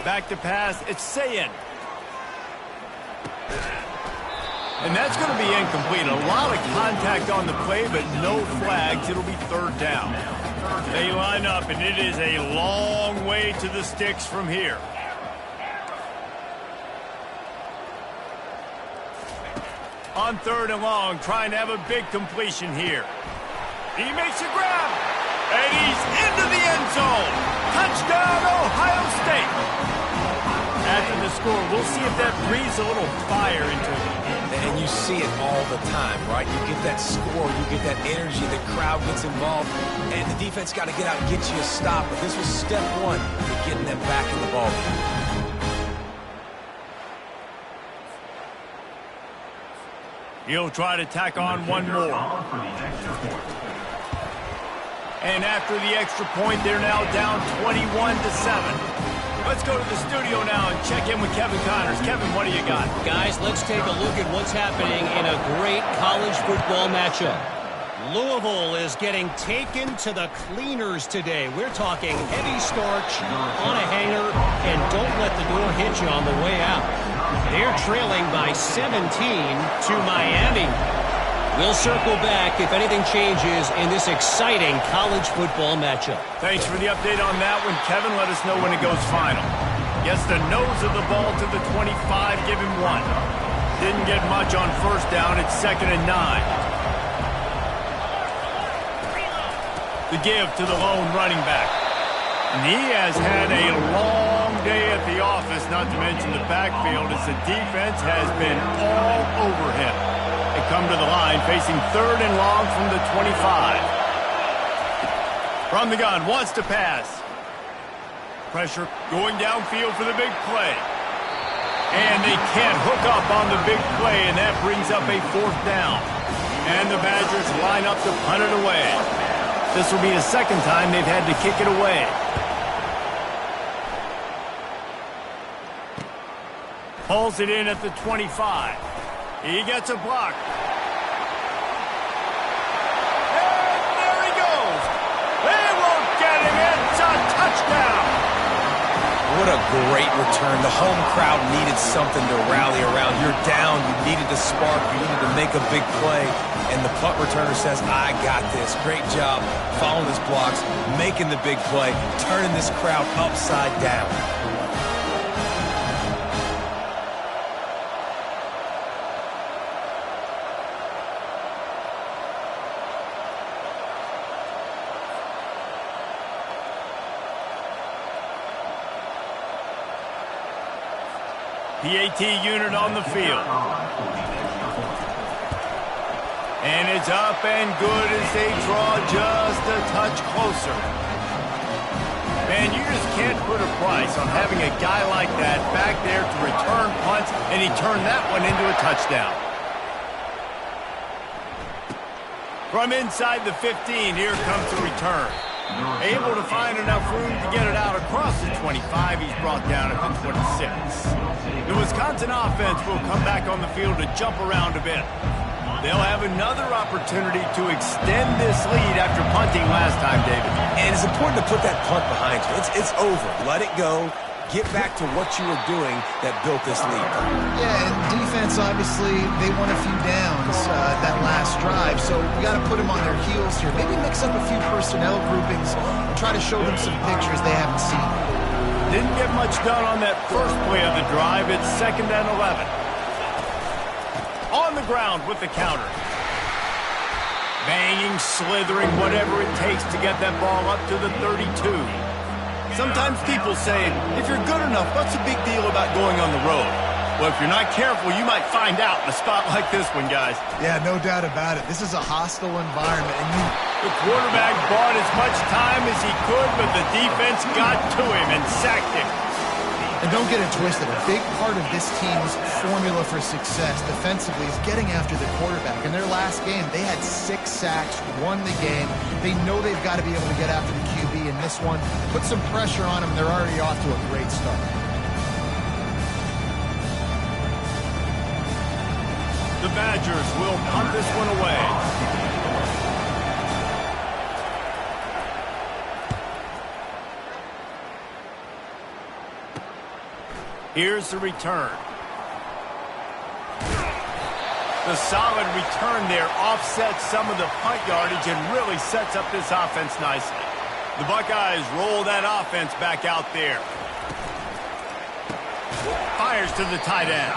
Back to pass, it's Sayin. And that's going to be incomplete. A lot of contact on the play, but no flags. It'll be 3rd down. They line up, and it is a long way to the sticks from here. On 3rd and long, trying to have a big completion here. He makes a grab, and he's into the end zone. Touchdown, Ohio State. After the score, we'll see if that breathes a little fire into it. And you see it all the time, right? You get that score, you get that energy, the crowd gets involved, and the defense got to get out and get you a stop. But this was step 1 to getting them back in the ballgame. He'll try to tack on one more. And after the extra point, they're now down 21-7. Let's go to the studio now and check in with Kevin Connors. Kevin, what do you got? Guys, let's take a look at what's happening in a great college football matchup. Louisville is getting taken to the cleaners today. We're talking heavy starch on a hanger, and don't let the door hit you on the way out. They're trailing by 17 to Miami. We'll circle back if anything changes in this exciting college football matchup. Thanks for the update on that one, Kevin. Let us know when it goes final. Gets the nose of the ball to the 25, give him 1. Didn't get much on 1st down. It's 2nd and 9. The give to the lone running back. And he has had a long day at the office, not to mention the backfield, as the defense has been all over him. They come to the line, facing 3rd and long from the 25. From the gun, wants to pass. Pressure going downfield for the big play. And they can't hook up on the big play, and that brings up a 4th down. And the Badgers line up to punt it away. This will be the 2nd time they've had to kick it away. Pulls it in at the 25. He gets a block. And there he goes. They won't get him. It's a touchdown. What a great return. The home crowd needed something to rally around. You're down. You needed to spark. You needed to make a big play. And the punt returner says, I got this. Great job following his blocks, making the big play, turning this crowd upside down. PAT unit on the field. And it's up and good as they draw just a touch closer. Man, you just can't put a price on having a guy like that back there to return punts, and he turned that one into a touchdown. From inside the 15, here comes the return. Able to find enough room to get it out across the 25. He's brought down at the 26. The Wisconsin offense will come back on the field to jump around a bit. They'll have another opportunity to extend this lead after punting last time, David. And it's important to put that punt behind you. It's over. Let it go. Get back to what you were doing that built this lead. Yeah, and defense, obviously, they won a few downs that last drive, so we got to put them on their heels here. Maybe mix up a few personnel groupings and try to show them some pictures they haven't seen. Didn't get much done on that first play of the drive. It's 2nd and 11. On the ground with the counter. Banging, slithering, whatever it takes to get that ball up to the 32. Sometimes people say, if you're good enough, what's the big deal about going on the road? Well, if you're not careful, you might find out in a spot like this one, guys. Yeah, no doubt about it. This is a hostile environment. And the quarterback bought as much time as he could, but the defense got to him and sacked him. And And don't get it twisted. A big part of this team's formula for success defensively is getting after the quarterback. In their last game, they had 6 sacks, won the game. They know they've got to be able to get after the QB in this one. Put some pressure on them. They're already off to a great start. The Badgers will punt this one away. Here's the return. The solid return there offsets some of the punt yardage and really sets up this offense nicely. The Buckeyes roll that offense back out there. Fires to the tight end.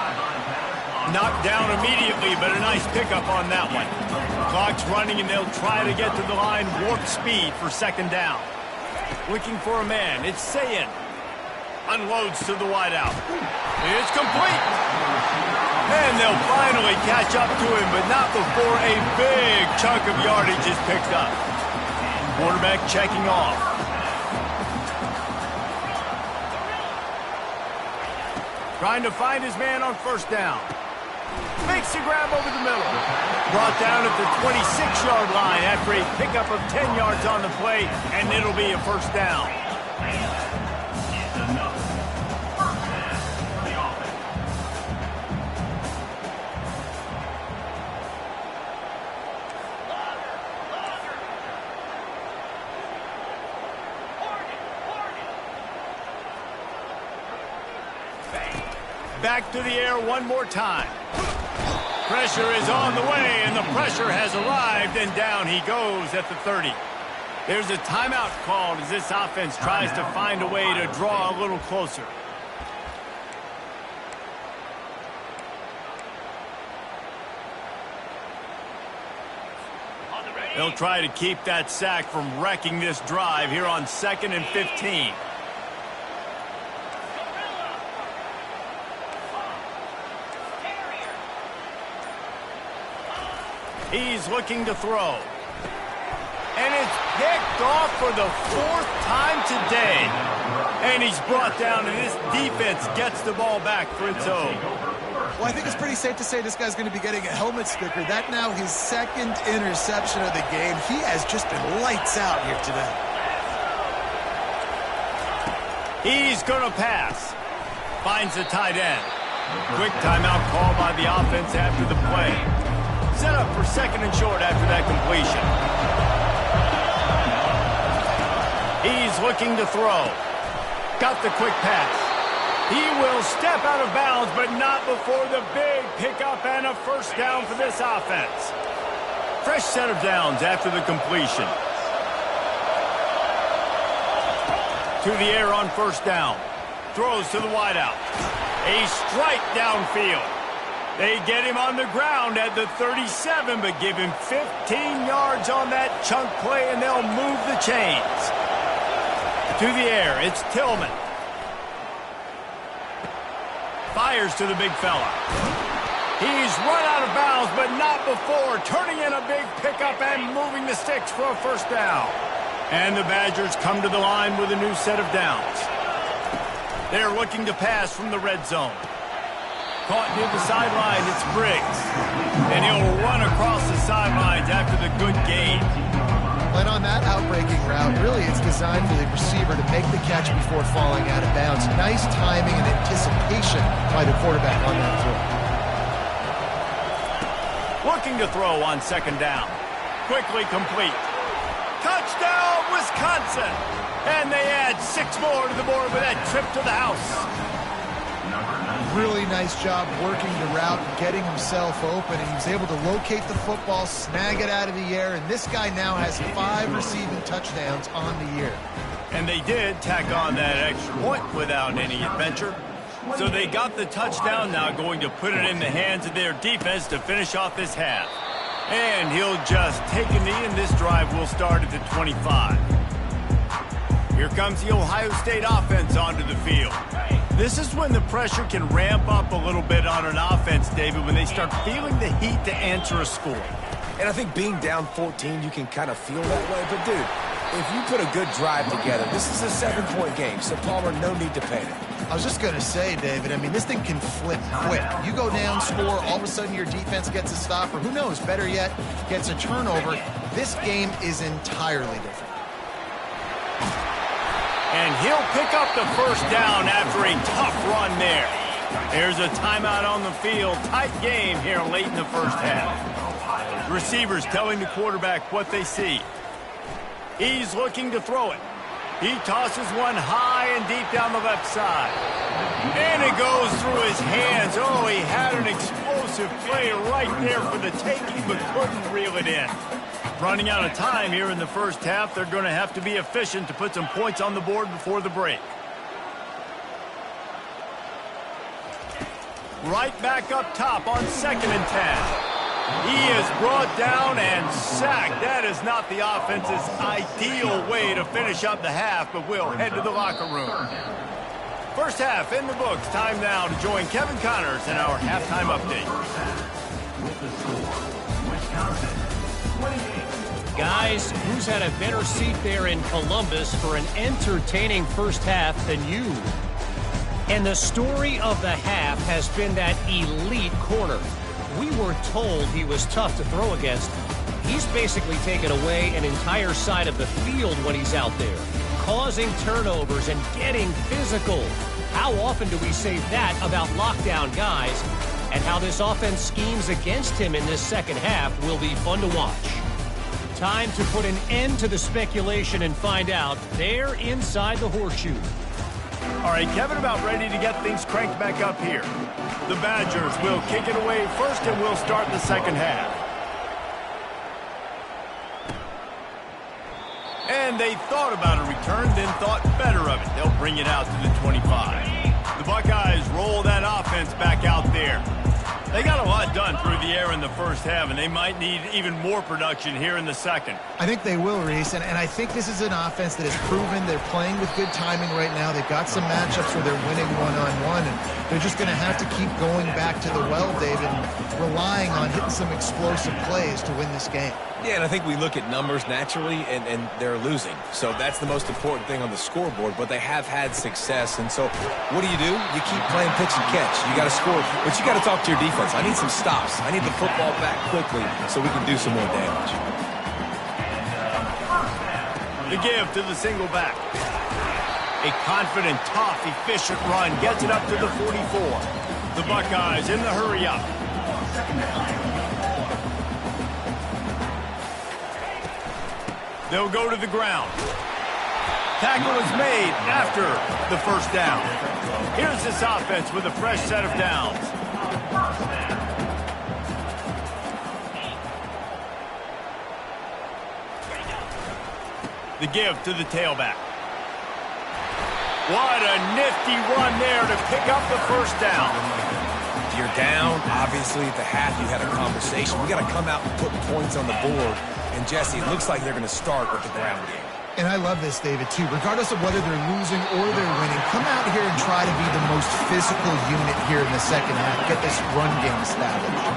Knocked down immediately, but a nice pickup on that one. Clock's running, and they'll try to get to the line warp speed for second down. Looking for a man. It's Sayin. Unloads to the wideout. It's complete. And they'll finally catch up to him, but not before a big chunk of yardage is picked up. Quarterback checking off. Trying to find his man on first down. Makes the grab over the middle. Brought down at the 26-yard line after a pickup of 10 yards on the play, and it'll be a first down. Back to the air one more time. Pressure is on the way, and the pressure has arrived, and down he goes at the 30. There's a timeout called as this offense tries to find a way to draw a little closer. They'll try to keep that sack from wrecking this drive here on 2nd and 15. He's looking to throw. And it's picked off for the 4th time today. And he's brought down, and this defense gets the ball back for its own. Well, I think it's pretty safe to say this guy's going to be getting a helmet sticker. That now his 2nd interception of the game. He has just been lights out here today. He's going to pass. Finds the tight end. Quick timeout call by the offense after the play. Set up for 2nd and short after that completion. He's looking to throw. Got the quick pass. He will step out of bounds, but not before the big pickup and a first down for this offense. Fresh set of downs after the completion. To the air on first down. Throws to the wideout. A strike downfield. They get him on the ground at the 37, but give him 15 yards on that chunk play, and they'll move the chains. To the air, it's Tillman. Fires to the big fella. He's run out of bounds, but not before turning in a big pickup and moving the sticks for a first down. And the Badgers come to the line with a new set of downs. They're looking to pass from the red zone. Caught near the sideline, it's Briggs. And he'll run across the sidelines after the good gain. And on that outbreaking route, really it's designed for the receiver to make the catch before falling out of bounds. Nice timing and anticipation by the quarterback on that throw. Looking to throw on 2nd down. Quickly complete. Touchdown, Wisconsin! And they add 6 more to the board with that trip to the house. Really nice job working the route and getting himself open, and he was able to locate the football, snag it out of the air, and this guy now has 5 receiving touchdowns on the year. And they did tack on that extra point without any adventure. So they got the touchdown, now going to put it in the hands of their defense to finish off this half. And he'll just take a knee, and this drive will start at the 25. Here comes the Ohio State offense onto the field. This is when the pressure can ramp up a little bit on an offense, David, when they start feeling the heat to answer a score. And I think being down 14, you can kind of feel that way. But, dude, if you put a good drive together, this is a 7-point game, so Palmer, no need to panic. I was just going to say, David, I mean, this thing can flip quick. You go down, score, all of a sudden your defense gets a stop, or who knows, better yet, gets a turnover. This game is entirely different. And he'll pick up the first down after a tough run there. There's a timeout on the field. Tight game here late in the first half. Receivers telling the quarterback what they see. He's looking to throw it. He tosses one high and deep down the left side. And it goes through his hands. Oh, he had an explosive play right there for the taking, but couldn't reel it in. Running out of time here in the first half. They're going to have to be efficient to put some points on the board before the break. Right back up top on 2nd and 10. He is brought down and sacked. That is not the offense's ideal way to finish up the half, but we'll head to the locker room. First half in the books. Time now to join Kevin Connors in our halftime update. With the score, Wisconsin 28. Guys, who's had a better seat there in Columbus for an entertaining first half than you? And the story of the half has been that elite corner. We were told he was tough to throw against. He's basically taken away an entire side of the field when he's out there, causing turnovers and getting physical. How often do we say that about lockdown guys? And how this offense schemes against him in this second half will be fun to watch. Time to put an end to the speculation and find out. They're inside the horseshoe. All right, Kevin, about ready to get things cranked back up here. The Badgers will kick it away first, and we'll start the second half. And they thought about a return, then thought better of it. They'll bring it out to the 25. The Buckeyes roll that offense back out there. They got a lot done through the air in the first half, and they might need even more production here in the second. I think they will, Reese, and I think this is an offense that has proven they're playing with good timing right now. They've got some matchups where they're winning one-on-one, and they're just going to have to keep going back to the well, David, and relying on hitting some explosive plays to win this game. Yeah, and I think we look at numbers naturally, and they're losing. So that's the most important thing on the scoreboard, but they have had success. And so what do? You keep playing pitch and catch. You got to score, but you got to talk to your defense. I need some stops. I need the football back quickly so we can do some more damage. The give to the single back. A confident, tough, efficient run gets it up to the 44. The Buckeyes in the hurry up. They'll go to the ground. Tackle is made after the first down. Here's this offense with a fresh set of downs. The give to the tailback. What a nifty run there to pick up the first down. You're down. Obviously, at the half, you had a conversation. We got to come out and put points on the board. And, Jesse, it looks like they're going to start with the ground game. And I love this, David, too. Regardless of whether they're losing or they're winning, come out here and try to be the most physical unit here in the second half. Get this run game established.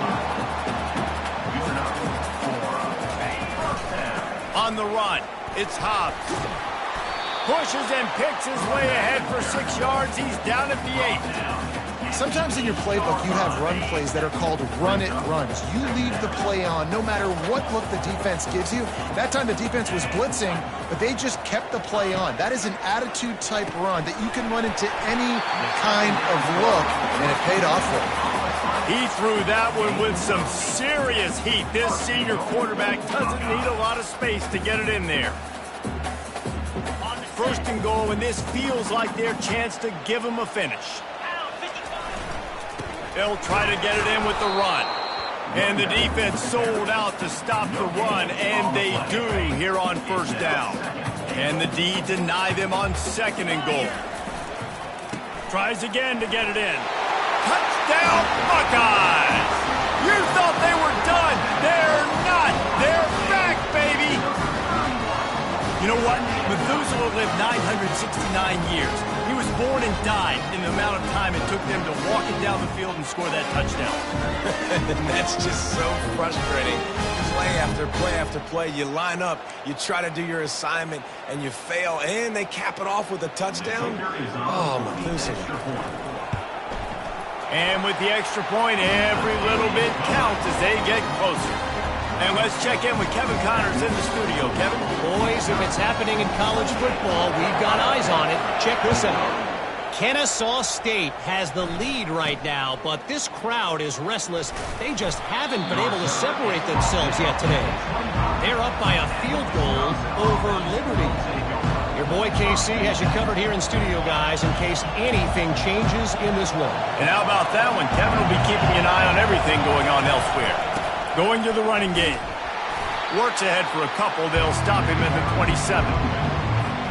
On the run, it's Hobbs. Pushes and picks his way ahead for 6 yards. He's down at the 8. Sometimes in your playbook, you have run plays that are called run-it runs. You leave the play on no matter what look the defense gives you. That time the defense was blitzing, but they just kept the play on. That is an attitude-type run that you can run into any kind of look, and it paid off for him. He threw that one with some serious heat. This senior quarterback doesn't need a lot of space to get it in there. First and goal, and this feels like their chance to give him a finish. They'll try to get it in with the run. And the defense sold out to stop the run, and they do here on first down. And the D deny them on 2nd and goal. Tries again to get it in. Touchdown, Buckeyes! You thought they were done. They're not. They're back, baby. You know what? Methuselah lived 969 years. He was born and died in the amount of time it took them to walk it down the field and score that touchdown. That's just so frustrating. Play after play after play. You line up, you try to do your assignment, and you fail, and they cap it off with a touchdown. Oh, Methuselah. And with the extra point, every little bit counts as they get closer. And let's check in with Kevin Connors in the studio. Kevin? Boys, if it's happening in college football, we've got eyes on it. Check this out. Kennesaw State has the lead right now, but this crowd is restless. They just haven't been able to separate themselves yet today. They're up by a field goal over Liberty. Your boy KC has you covered here in studio, guys, in case anything changes in this one. And how about that one? Kevin will be keeping an eye on everything going on elsewhere. Going to the running game. Works ahead for a couple. They'll stop him at the 27.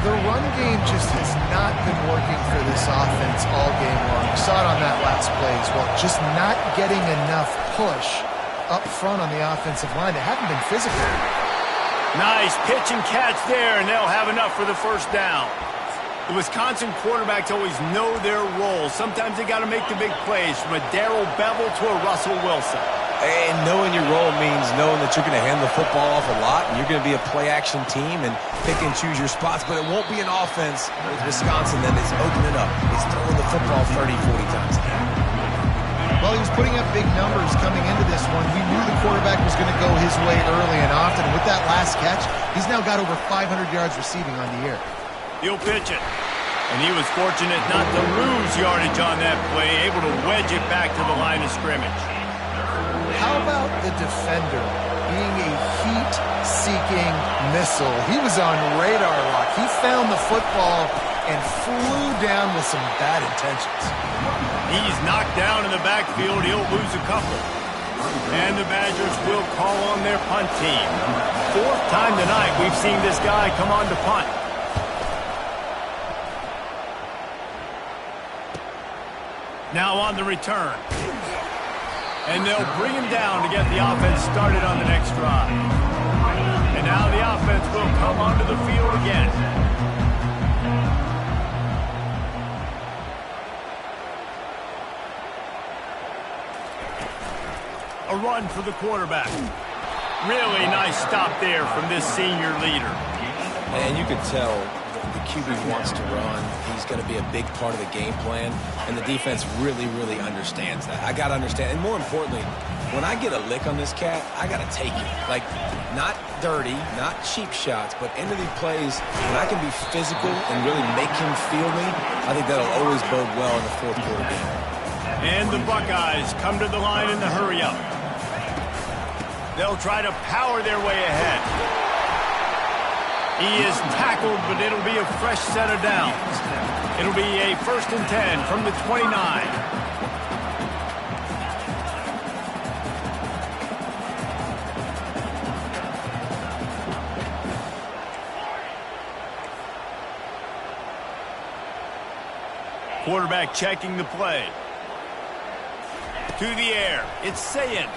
The run game just has not been working for this offense all game long. You saw it on that last play as well. Just not getting enough push up front on the offensive line. They haven't been physical. Nice pitch and catch there, and they'll have enough for the first down. The Wisconsin quarterbacks always know their role. Sometimes they got to make the big plays, from a Darrell Bevel to a Russell Wilson. And knowing your role means knowing that you're going to hand the football off a lot, and you're going to be a play-action team and pick and choose your spots, but it won't be an offense with Wisconsin that is opening up. It's throwing the football 30, 40 times. Well, he was putting up big numbers coming into this one. We knew the quarterback was going to go his way early and often. And with that last catch, he's now got over 500 yards receiving on the year. He'll pitch it. And he was fortunate not to lose yardage on that play, able to wedge it back to the line of scrimmage. How about the defender being a heat-seeking missile? He was on radar lock. He found the football and flew down with some bad intentions. He's knocked down in the backfield. He'll lose a couple. And the Badgers will call on their punt team. Fourth time tonight we've seen this guy come on to punt. Now on the return. And they'll bring him down to get the offense started on the next drive. And now the offense will come onto the field again. A run for the quarterback. Really nice stop there from this senior leader. And you could tell the QB wants to run. He's going to be a big part of the game plan, and the defense really, really understands that. I got to understand, and more importantly, when I get a lick on this cat, I got to take it. Like, not dirty, not cheap shots, but into the plays, when I can be physical and really make him feel me, I think that'll always bode well in the fourth quarter game. And the Buckeyes come to the line in the hurry-up. They'll try to power their way ahead. He is tackled, but it'll be a fresh set of downs. It'll be a 1st and 10 from the 29. Quarterback checking the play. To the air. It's Sayin.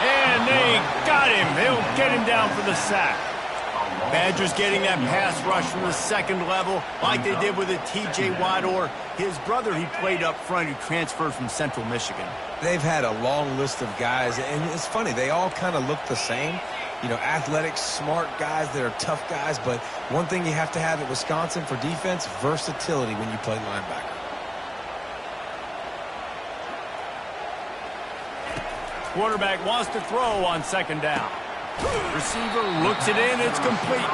And they got him. They'll get him down for the sack. Badgers getting that pass rush from the second level like they did with a T.J. Watt or his brother he played up front who transferred from Central Michigan. They've had a long list of guys, and it's funny, they all kind of look the same. You know, athletic, smart guys that are tough guys, but one thing you have to have at Wisconsin for defense, versatility when you play linebacker. Quarterback wants to throw on 2nd down. Receiver looks it in, it's complete.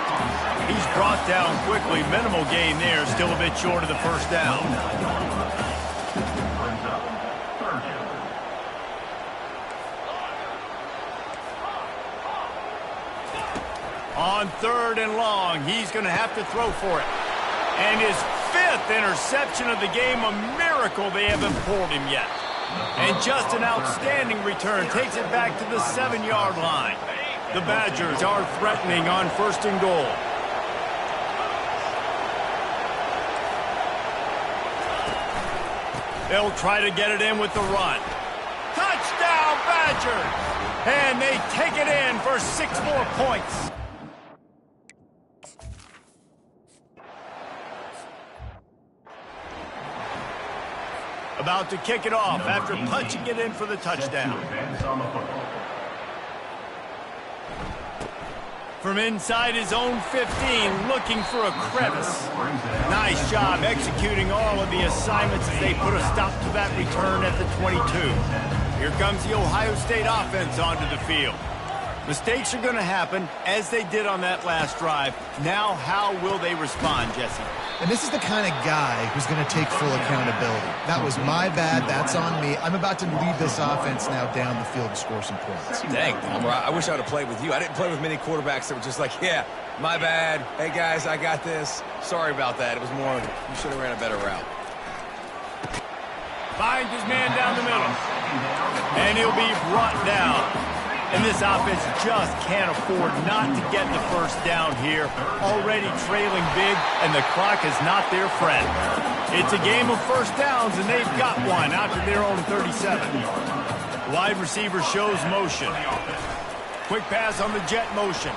He's brought down quickly. Minimal gain there, still a bit short of the 1st down. On 3rd and long, he's going to have to throw for it. And his 5th interception of the game, a miracle they haven't pulled him yet. And just an outstanding return, takes it back to the 7-yard line. The Badgers are threatening on 1st and goal. They'll try to get it in with the run. Touchdown, Badgers! And they take it in for 6 more points. About to kick it off after punching it in for the touchdown. From inside his own 15, looking for a crevice. Nice job executing all of the assignments as they put a stop to that return at the 22. Here comes the Ohio State offense onto the field. Mistakes are going to happen, as they did on that last drive. Now, how will they respond, Jesse? And this is the kind of guy who's going to take full accountability. That was my bad. That's on me. I'm about to lead this offense now down the field to score some points. Dang, Palmer, I wish I would have played with you. I didn't play with many quarterbacks that were just like, yeah, my bad. Hey, guys, I got this. Sorry about that. It was more, you should have ran a better route. Finds his man down the middle. And he'll be brought down. And this offense just can't afford not to get the first down here. Already trailing big, and the clock is not their friend. It's a game of first downs, and they've got one out to their own 37. Wide receiver shows motion. Quick pass on the jet motion.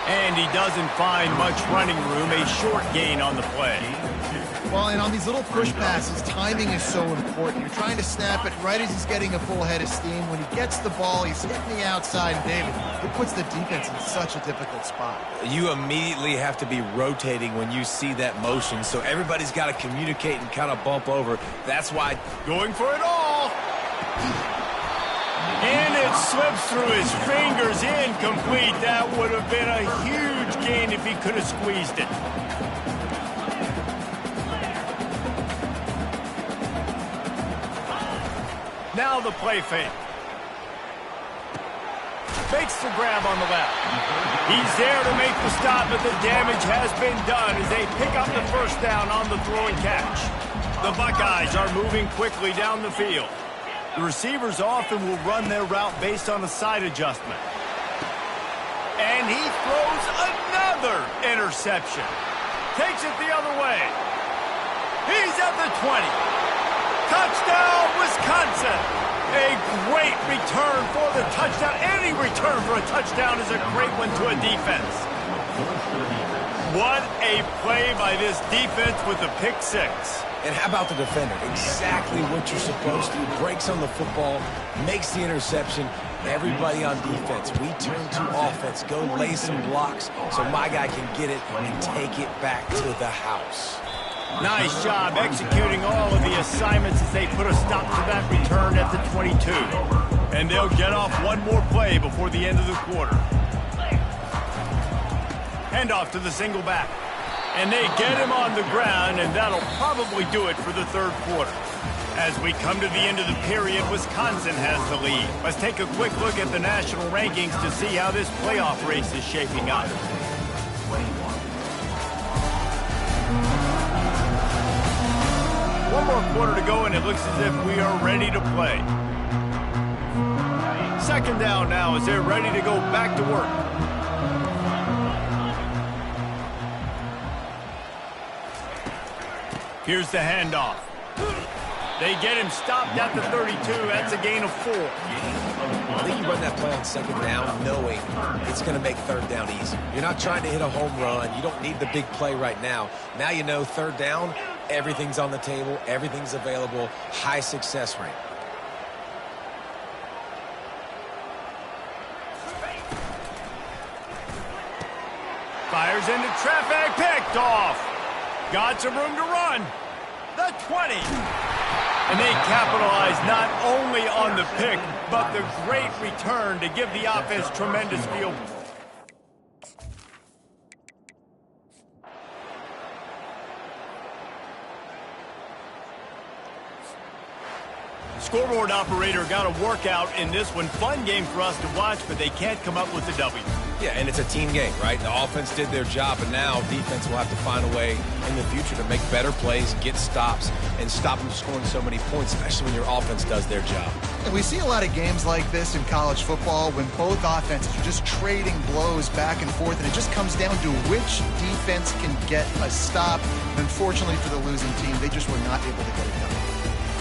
And he doesn't find much running room, a short gain on the play. Well, and on these little push passes, timing is so important. You're trying to snap it right as he's getting a full head of steam. When he gets the ball, he's hitting the outside, and David, it puts the defense in such a difficult spot. You immediately have to be rotating when you see that motion, so everybody's got to communicate and kind of bump over. That's why going for it all. And it slips through his fingers, incomplete. That would have been a huge gain if he could have squeezed it. Now the play fake. Fakes the grab on the left. He's there to make the stop, but the damage has been done as they pick up the first down on the throw and catch. The Buckeyes are moving quickly down the field. The receivers often will run their route based on a side adjustment. And he throws another interception. Takes it the other way. He's at the 20. Touchdown, Wisconsin! A great return for the touchdown. Any return for a touchdown is a great one to a defense. What a play by this defense with the pick six. And how about the defender? Exactly what you're supposed to. Breaks on the football, makes the interception. Everybody on defense, we turn to offense. Go lay some blocks so my guy can get it and take it back to the house. Nice job executing all of the assignments as they put a stop to that return at the 22. And they'll get off one more play before the end of the quarter. Hand off to the single back. And they get him on the ground, and that'll probably do it for the third quarter. As we come to the end of the period, Wisconsin has the lead. Let's take a quick look at the national rankings to see how this playoff race is shaping up. One more quarter to go, and it looks as if we are ready to play. Second down now as they're ready to go back to work. Here's the handoff. They get him stopped at the 32. That's a gain of 4. I think you run that play on second down knowing it's going to make third down easy. You're not trying to hit a home run. You don't need the big play right now. Now you know third down, everything's on the table, everything's available, high success rate. Fires into traffic, picked off. Got some room to run. The 20. And they capitalize not only on the pick, but the great return to give the offense tremendous field. Scoreboard operator got a workout in this one. Fun game for us to watch, but they can't come up with the W. Yeah, and it's a team game, right? The offense did their job, and now defense will have to find a way in the future to make better plays, get stops, and stop them scoring so many points, especially when your offense does their job. And we see a lot of games like this in college football when both offenses are just trading blows back and forth, and it just comes down to which defense can get a stop. And unfortunately for the losing team, they just were not able to get it done.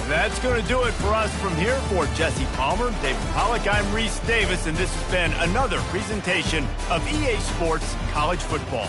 That's going to do it for us from here. For Jesse Palmer, David Pollack, I'm Reese Davis, and this has been another presentation of EA Sports College Football.